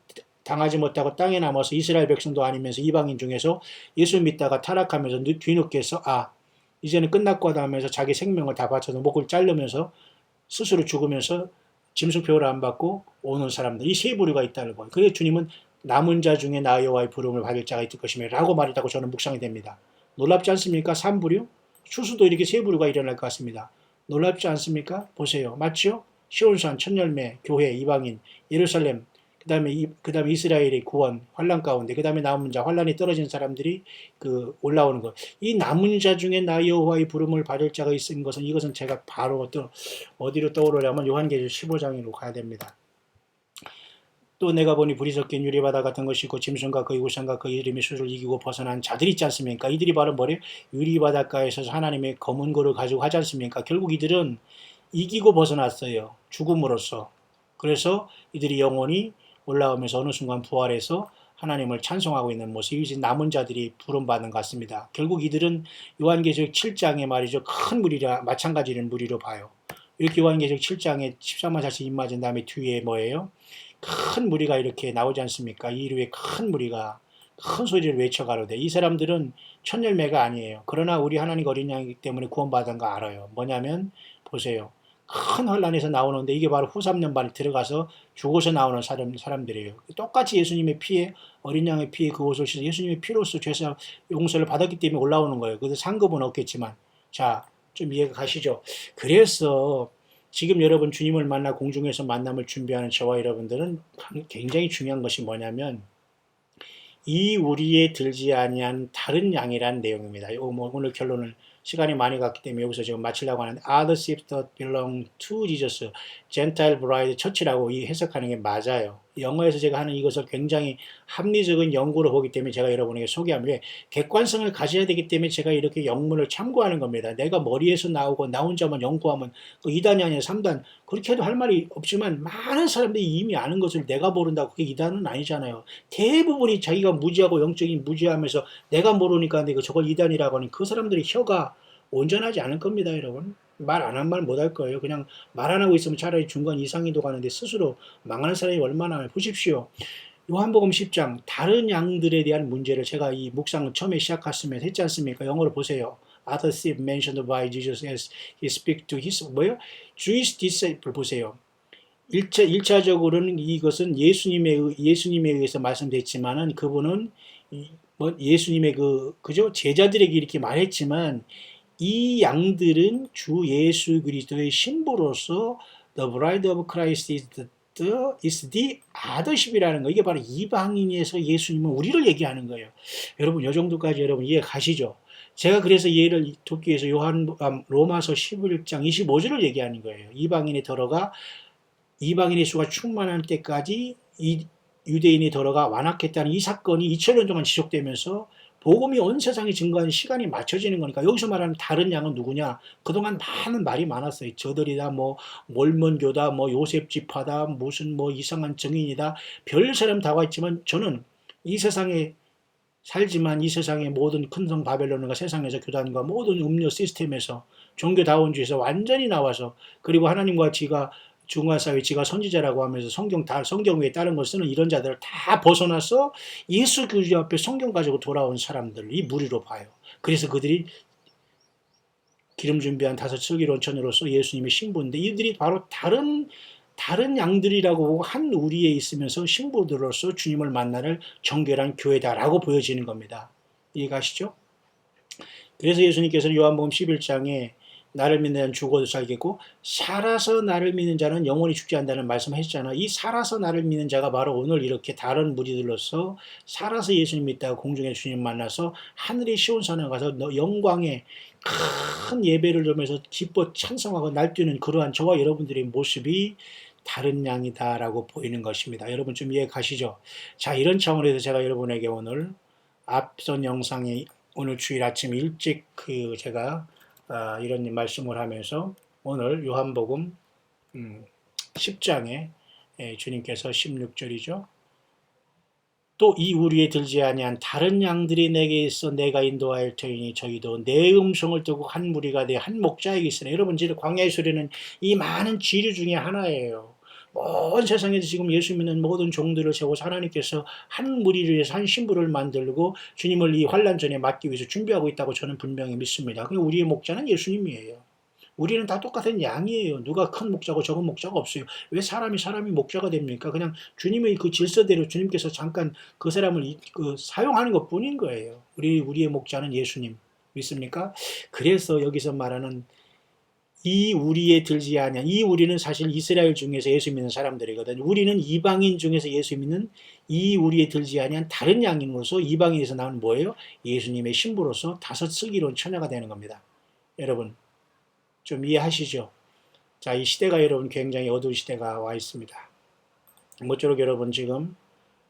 당하지 못하고 땅에 남아서 이스라엘 백성도 아니면서 이방인 중에서 예수 믿다가 타락하면서 뒤늦게서 이제는 끝났고 하면서 자기 생명을 다 바쳐서 목을 자르면서 스스로 죽으면서 짐승표를 안 받고 오는 사람들, 이 세 부류가 있다는 거예요. 그래서 주님은 남은 자 중에 나 여호와의 부름을 받을 자가 있을 것이며 라고 말했다고 저는 묵상이 됩니다. 놀랍지 않습니까? 3부류? 추수도 이렇게 세 부류가 일어날 것 같습니다. 놀랍지 않습니까? 보세요. 맞죠? 시온산, 첫열매, 교회, 이방인, 예루살렘, 그 다음에 이스라엘의 구원, 환란 가운데, 그 다음에 남은 자, 환란이 떨어진 사람들이 올라오는 것. 이 남은 자 중에 나 여호와의 부름을 받을 자가 있은 것은 이것은 제가 바로 어디로 떠오르려면 요한계시록 15장으로 가야 됩니다. 또 내가 보니 불이 섞인 유리바다 같은 것이 있고 짐승과 그의 우상과 그 이름의 수를 이기고 벗어난 자들이 있지 않습니까? 이들이 바로 뭐래요? 유리바닷가에서 하나님의 검은 고를 가지고 하지 않습니까? 결국 이들은 이기고 벗어났어요. 죽음으로써. 그래서 이들이 영원히 올라오면서 어느 순간 부활해서 하나님을 찬송하고 있는 모습이 이제 남은 자들이 부름받는 것 같습니다. 결국 이들은 요한계시록 7장에 말이죠. 큰 무리라 마찬가지는 무리로 봐요. 이렇게 요한계시록 7장에 13만 4천 입 맞은 다음에 뒤에 뭐예요? 큰 무리가 이렇게 나오지 않습니까? 이 위에 큰 무리가 큰 소리를 외쳐가로되 이 사람들은 첫 열매가 아니에요. 그러나 우리 하나님 어린 양이기 때문에 구원받은 거 알아요. 뭐냐면 보세요. 큰 환란에서 나오는데 이게 바로 후 3년 반에 들어가서 죽어서 나오는 사람들이에요. 똑같이 예수님의 피에 어린 양의 피에 그 옷을 씻어 예수님의 피로써 죄사 용서를 받았기 때문에 올라오는 거예요. 그래서 상급은 없겠지만 자, 좀 이해가 가시죠? 그래서 지금 여러분 주님을 만나 공중에서 만남을 준비하는 저와 여러분들은 굉장히 중요한 것이 뭐냐면 이 우리에 들지 아니한 다른 양이라는 내용입니다. 오늘 결론을 시간이 많이 갔기 때문에 여기서 지금 마치려고 하는데 other sheep that belong to Jesus, Gentile bride church라고 이 해석하는 게 맞아요. 영어에서 제가 하는 이것을 굉장히 합리적인 연구로 보기 때문에 제가 여러분에게 소개하면 객관성을 가져야 되기 때문에 제가 이렇게 영문을 참고하는 겁니다. 내가 머리에서 나오고 나 혼자만 연구하면 그 2단이 아니라 3단 그렇게 해도 할 말이 없지만 많은 사람들이 이미 아는 것을 내가 모른다고 그게 2단은 아니잖아요. 대부분이 자기가 무지하고 영적인 무지하면서 내가 모르니까 내가 저걸 2단이라고 하니 그 사람들이 혀가 온전하지 않을 겁니다, 여러분. 말 안 한 말 못 할 거예요. 그냥 말 안 하고 있으면 차라리 중간 이상이도 가는데 스스로 망하는 사람이 얼마나 많아요. 보십시오. 요한복음 10장 다른 양들에 대한 문제를 제가 이 묵상을 처음에 시작했으면 했지 않습니까? 영어로 보세요. Other sheep mentioned by Jesus as he speak to his 뭐요? Jewish disciple 보세요. 1차적으로는 이것은 예수님에 의해서 말씀됐지만은 그분은 예수님의 그죠? 제자들에게 이렇게 말했지만 이 양들은 주 예수 그리스도의 신부로서 the bride of Christ is the other sheep이라는 거. 이게 바로 이방인에서 예수님은 우리를 얘기하는 거예요. 여러분, 이 정도까지 여러분 이해 가시죠? 제가 그래서 예를 돕기 위해서 로마서 11장 25절을 얘기하는 거예요. 이방인의 수가 충만할 때까지 이 유대인이 들어가 완악했다는 이 사건이 2000년 동안 지속되면서 복음이 온 세상에 증거하는 시간이 맞춰지는 거니까 여기서 말하는 다른 양은 누구냐? 그동안 많은 말이 많았어요. 저들이다, 몰몬교다, 요셉 지파다, 무슨 이상한 정인이다. 별 사람 다 왔지만 저는 이 세상에 살지만 이 세상의 모든 큰 성 바벨론과 세상에서 교단과 모든 음료 시스템에서 종교다원주의에서 완전히 나와서 그리고 하나님과 지가 중간사회 지가 선지자라고 하면서 성경 외에 다른 걸 쓰는 이런 자들을 다 벗어나서 예수 그리스도 앞에 성경 가지고 돌아온 사람들이 무리로 봐요. 그래서 그들이 기름 준비한 5 슬기로운 처녀로서 예수님의 신부인데 이들이 바로 다른 양들이라고 한 우리에 있으면서 신부들로서 주님을 만나는 정결한 교회다라고 보여지는 겁니다. 이해가시죠? 그래서 예수님께서는 요한복음 11장에 나를 믿는 자는 죽어도 살겠고 살아서 나를 믿는 자는 영원히 죽지 않는다는 말씀하셨잖아. 이 살아서 나를 믿는 자가 바로 오늘 이렇게 다른 무리들로서 살아서 예수님 믿다가 공중에 주님 만나서 하늘의 시온산에 가서 영광의 큰 예배를 드리면서 기뻐 찬송하고 날뛰는 그러한 저와 여러분들의 모습이 다른 양이다라고 보이는 것입니다. 여러분 좀 이해 가시죠? 자, 이런 차원에서 제가 여러분에게 오늘 앞선 영상에 오늘 주일 아침 일찍 제가 이런 말씀을 하면서 오늘 요한복음 10장에 주님께서 16절이죠. 또 이 우리에 들지 아니한 다른 양들이 내게 있어 내가 인도하여 터이니 저희도 내 음성을 듣고 한 무리가 돼 한 목자에게 있으나 여러분 지금 광야의 소리는 이 많은 지류 중에 하나예요. 온 세상에서 지금 예수 믿는 모든 종들을 세워서 하나님께서 한 무리를 위해서 한 신부를 만들고 주님을 이 환란전에 맞기 위해서 준비하고 있다고 저는 분명히 믿습니다. 우리의 목자는 예수님이에요. 우리는 다 똑같은 양이에요. 누가 큰 목자고 적은 목자가 없어요. 왜 사람이 목자가 됩니까? 그냥 주님의 그 질서대로 주님께서 잠깐 그 사람을 사용하는 것 뿐인 거예요. 우리의 목자는 예수님. 믿습니까? 그래서 여기서 말하는 이 우리에 들지 아니한 이 우리는 사실 이스라엘 중에서 예수 믿는 사람들이거든요. 우리는 이방인 중에서 예수 믿는 이 우리에 들지 아니한 다른 양인으로서 이방인에서 나오는 뭐예요? 예수님의 신부로서 5 슬기로운 처녀가 되는 겁니다. 여러분 좀 이해하시죠? 자, 이 시대가 여러분 굉장히 어두운 시대가 와 있습니다. 모쪼록 여러분 지금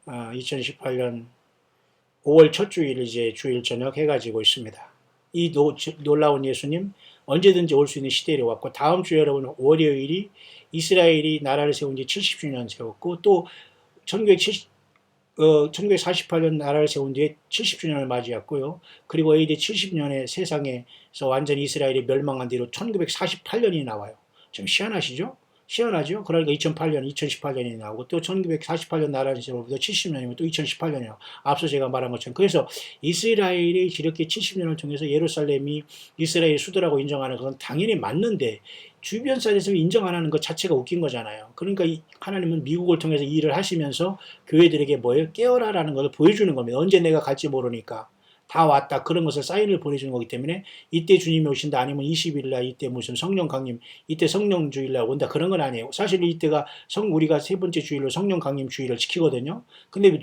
2018년 5월 첫 주일 이제 주일 저녁 해가지고 있습니다. 이 놀라운 예수님 언제든지 올 수 있는 시대에 왔고 다음 주에 여러분 월요일이 이스라엘이 나라를 세운 지 70주년 세웠고 또 1948년 나라를 세운 뒤에 70주년을 맞이했고요. 그리고 AD 70년에 세상에서 완전히 이스라엘이 멸망한 뒤로 1948년이 나와요. 좀 희한하시죠? 희한하죠? 그러니까 2018년이 나오고 또 1948년 나라를 세우고 70년이면 또 2018년이에요. 앞서 제가 말한 것처럼. 그래서 이스라엘이 이렇게 70년을 통해서 예루살렘이 이스라엘 수도라고 인정하는 것은 당연히 맞는데 주변 사회에서 인정 안 하는 것 자체가 웃긴 거잖아요. 그러니까 하나님은 미국을 통해서 이 일을 하시면서 교회들에게 뭐예요? 깨어라라는 것을 보여주는 겁니다. 언제 내가 갈지 모르니까. 다 왔다. 그런 것을 사인을 보내주는 거기 때문에 이때 주님이 오신다 아니면 20일 날 이때 무슨 성령 강림 이때 성령 주일날 온다 그런 건 아니에요. 사실 이때가 우리가 세 번째 주일로 성령 강림 주일을 지키거든요. 근데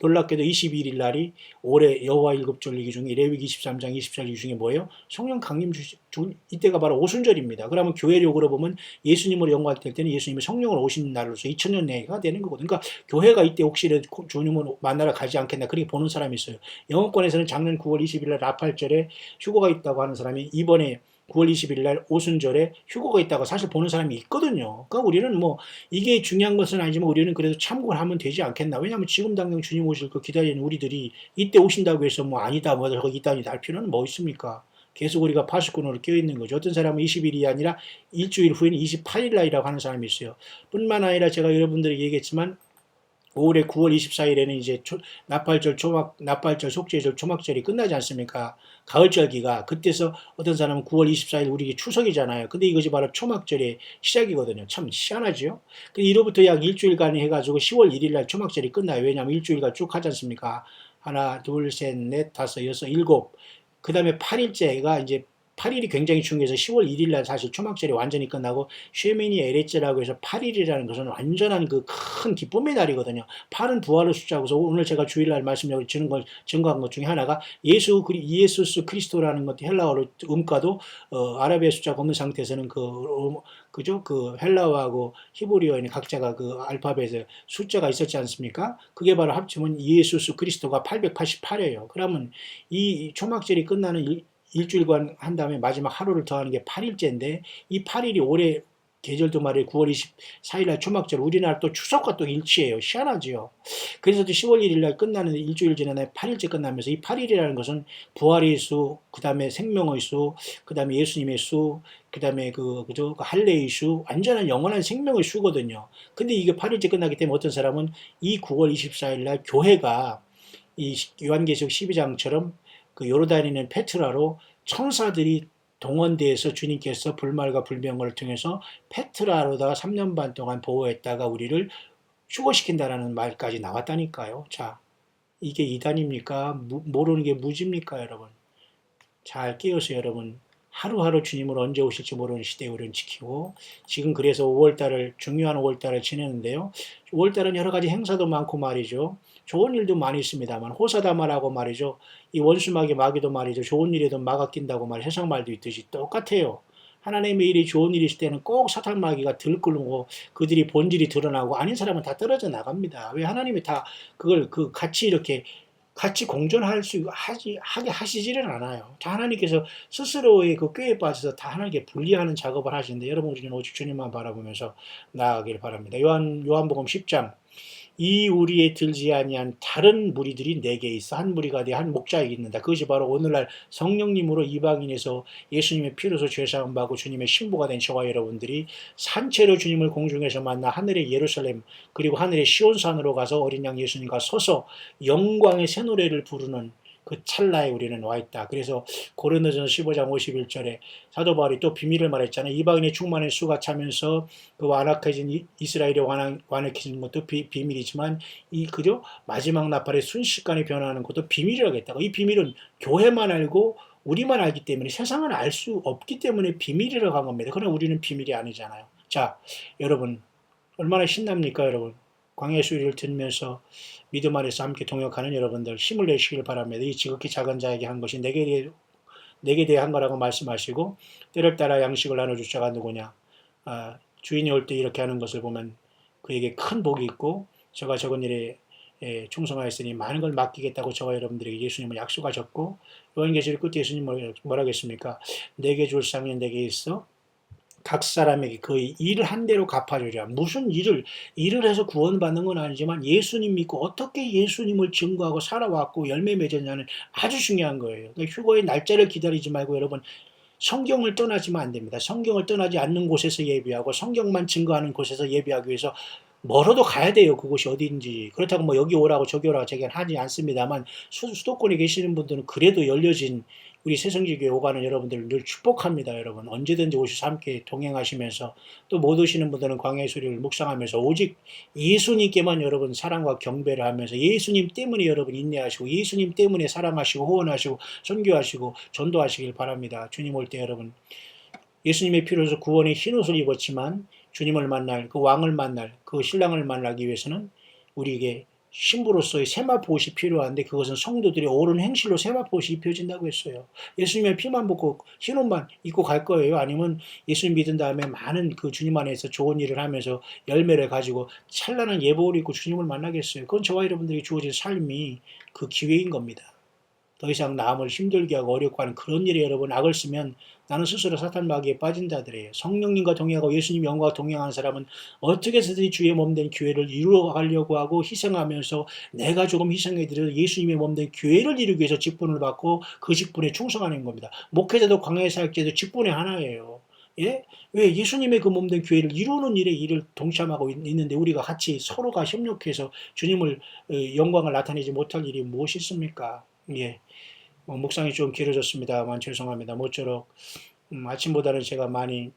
놀랍게도 21일 날이 올해 여호와 일곱절기 중에 레위기 23장 24절 중에 뭐예요? 성령 강림 이때가 바로 오순절입니다. 그러면 교회력으로 보면 예수님으로 영광될 때는 예수님이 성령으로 오신 날로서 2000년 내가 되는 거거든요. 그러니까 교회가 이때 혹시라도 주님을 만나러 가지 않겠나 그렇게 보는 사람이 있어요. 영어권에서는 작년 9월 20일 날 라팔절에 휴거가 있다고 하는 사람이 이번에 9월 20일 날 오순절에 휴거가 있다고 사실 보는 사람이 있거든요. 그러니까 우리는 뭐 이게 중요한 것은 아니지만 우리는 그래도 참고를 하면 되지 않겠나. 왜냐하면 지금 당장 주님 오실 거 기다리는 우리들이 이때 오신다고 해서 뭐 아니다 뭐 저거 이따니다 할 필요는 뭐 있습니까? 계속 우리가 파수꾼으로 껴있는 거죠. 어떤 사람은 20일이 아니라 일주일 후에는 28일 날이라고 하는 사람이 있어요. 뿐만 아니라 제가 여러분들에게 얘기했지만 올해 9월 24일에는 이제 나팔절, 속죄절, 초막절이 끝나지 않습니까? 가을절기가. 그때서 어떤 사람은 9월 24일 우리 추석이잖아요. 근데 이것이 바로 초막절의 시작이거든요. 참 희한하죠? 근데 이로부터 약 일주일간 해가지고 10월 1일 날 초막절이 끝나요. 왜냐하면 일주일간 쭉 하지 않습니까? 하나, 둘, 셋, 넷, 다섯, 여섯, 일곱. 그 다음에 8일째가 이제 8일이 굉장히 중요해서 10월 1일 날 사실 초막절이 완전히 끝나고 쉐미니 에레츠라고 해서 8일이라는 것은 완전한 그 큰 기쁨의 날이거든요. 8은 부활의 숫자고서 오늘 제가 주일날 말씀을 주는 걸 증거한 것 중에 하나가 예수스 크리스토라는 것도 헬라어로 음가도 아라비아 숫자가 없는 상태에서는 그죠? 그 헬라어하고 히브리어에는 각자가 그 알파벳에 숫자가 있었지 않습니까? 그게 바로 합치면 예수스 크리스토가 888이에요. 그러면 이 초막절이 끝나는 일주일간 한 다음에 마지막 하루를 더하는 게 8일째인데 이 8일이 올해 계절도 말이에요. 9월 24일 날 초막절 우리나라 또 추석과 또 일치해요. 희한하지요. 그래서 또 10월 1일 날 끝나는 일주일 지난 8일째 끝나면서 이 8일이라는 것은 부활의 수, 그 다음에 생명의 수, 그 다음에 예수님의 수, 그 다음에 그죠? 할례의 수, 완전한 영원한 생명의 수거든요. 근데 이게 8일째 끝나기 때문에 어떤 사람은 이 9월 24일 날 교회가 이 요한계시록 12장처럼 그 요르단이는 페트라로 천사들이 동원돼서 주님께서 불말과 불병을 통해서 페트라로다가 3년 반 동안 보호했다가 우리를 휴거시킨다라는 말까지 나왔다니까요. 자, 이게 이단입니까? 모르는 게 무지입니까, 여러분? 잘 깨우세요, 여러분. 하루하루 주님을 언제 오실지 모르는 시대에 우리는 지키고 지금 그래서 5월달을 중요한 5월달을 지내는데요. 5월달은 여러 가지 행사도 많고 말이죠. 좋은 일도 많이 있습니다만 호사다마라고 말이죠. 이 원수마귀 마귀도 말이죠. 좋은 일에도 마가 낀다고 말 해석말도 있듯이 똑같아요. 하나님의 일이 좋은 일이 있을 때는 꼭 사탄 마귀가 들끓고 그들이 본질이 드러나고 아닌 사람은 다 떨어져 나갑니다. 왜 하나님이 다 그걸 같이 이렇게 같이 공존할 하게 하시지는 않아요. 다 하나님께서 스스로의 그 꾀에 빠져서 다 하나님께 분리하는 작업을 하시는데 여러분 우리는 오직 주님만 바라보면서 나아가길 바랍니다. 요한복음 10장 이 우리에 들지 아니한 다른 무리들이 내게 있어 한 무리가 돼 한 목자에게 있는다. 그것이 바로 오늘날 성령님으로 이방인에서 예수님의 피로서 죄사함 받고 주님의 신부가 된 저와 여러분들이 산채로 주님을 공중에서 만나 하늘의 예루살렘 그리고 하늘의 시온산으로 가서 어린 양 예수님과 서서 영광의 새 노래를 부르는 그 찰나에 우리는 와 있다. 그래서 고린도전서 15장 51절에 사도 바울이 또 비밀을 말했잖아요. 이방인의 충만의 수가 차면서 그 완악해진 이스라엘이 완악해진 것도 비밀이지만 그죠? 마지막 나팔의 순식간에 변화하는 것도 비밀이라겠다고. 이 비밀은 교회만 알고 우리만 알기 때문에 세상은 알 수 없기 때문에 비밀이라고 한 겁니다. 그러나 우리는 비밀이 아니잖아요. 자, 여러분 얼마나 신납니까, 여러분? 광야의 소리를 들으면서 믿음 안에서 함께 동역하는 여러분들 힘을 내시길 바랍니다. 이 지극히 작은 자에게 한 것이 내게 대해 한 거라고 말씀하시고 때를 따라 양식을 나눠줄 자가 누구냐. 주인이 올 때 이렇게 하는 것을 보면 그에게 큰 복이 있고 저가 적은 일에 충성하였으니 많은 걸 맡기겠다고 저와 여러분들에게 예수님은 약속하셨고 요한계시록 끝에 예수님은 뭐라고 했습니까? 내게 줄 상이 내게 있어 각 사람에게 그 일을 한 대로 갚아주랴. 무슨 일을 해서 구원받는 건 아니지만 예수님 믿고 어떻게 예수님을 증거하고 살아왔고 열매 맺었냐는 아주 중요한 거예요. 그러니까 휴거의 날짜를 기다리지 말고 여러분 성경을 떠나지면 안 됩니다. 성경을 떠나지 않는 곳에서 예비하고 성경만 증거하는 곳에서 예비하기 위해서 멀어도 가야 돼요. 그곳이 어딘지. 그렇다고 뭐 여기 오라고 저기 오라고 제가 하지 않습니다만 수도권에 계시는 분들은 그래도 열려진 우리 새성지교회 오가는 여러분들 늘 축복합니다. 여러분 언제든지 오셔서 함께 동행하시면서 또 못 오시는 분들은 광야의 소리를 묵상하면서 오직 예수님께만 여러분 사랑과 경배를 하면서 예수님 때문에 여러분 인내하시고 예수님 때문에 사랑하시고 후원하시고 선교하시고 전도하시길 바랍니다. 주님 올 때 여러분 예수님의 피로서 구원의 흰옷을 입었지만 주님을 만날 그 왕을 만날 그 신랑을 만나기 위해서는 우리에게 신부로서의 세마포옷이 필요한데 그것은 성도들의 옳은 행실로 세마포옷이 입혀진다고 했어요. 예수님의 피만 붓고 흰옷만 입고 갈 거예요? 아니면 예수님 믿은 다음에 많은 그 주님 안에서 좋은 일을 하면서 열매를 가지고 찬란한 예복을 입고 주님을 만나겠어요? 그건 저와 여러분들이 주어진 삶이 그 기회인 겁니다. 더 이상 남을 힘들게 하고 어렵고 하는 그런 일에 여러분 악을 쓰면 나는 스스로 사탄 마귀에 빠진 자들이에요. 성령님과 동행하고 예수님 영과 동행하는 사람은 어떻게 해서든지 주의 몸된 교회를 이루어가려고 하고 희생하면서 내가 조금 희생해드려서 예수님의 몸된 교회를 이루기 위해서 직분을 받고 그 직분에 충성하는 겁니다. 목회자도 광야의 사역자도 직분의 하나예요. 예? 왜 예수님의 그 몸된 교회를 이루는 일에 일을 동참하고 있는데 우리가 같이 서로가 협력해서 주님을 영광을 나타내지 못할 일이 무엇이 있습니까? 예. 묵상이 좀 길어졌습니다만 죄송합니다. 모쪼록 아침보다는 제가 많이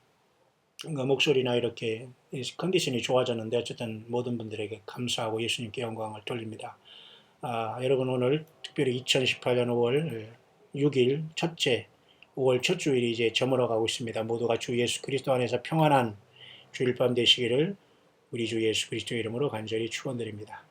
목소리나 이렇게 컨디션이 좋아졌는데 어쨌든 모든 분들에게 감사하고 예수님께 영광을 돌립니다. 여러분 오늘 특별히 2018년 5월 6일 첫째 5월 첫 주일이 이제 저물어 가고 있습니다. 모두가 주 예수 그리스도 안에서 평안한 주일 밤 되시기를 우리 주 예수 그리스도 이름으로 간절히 축원드립니다.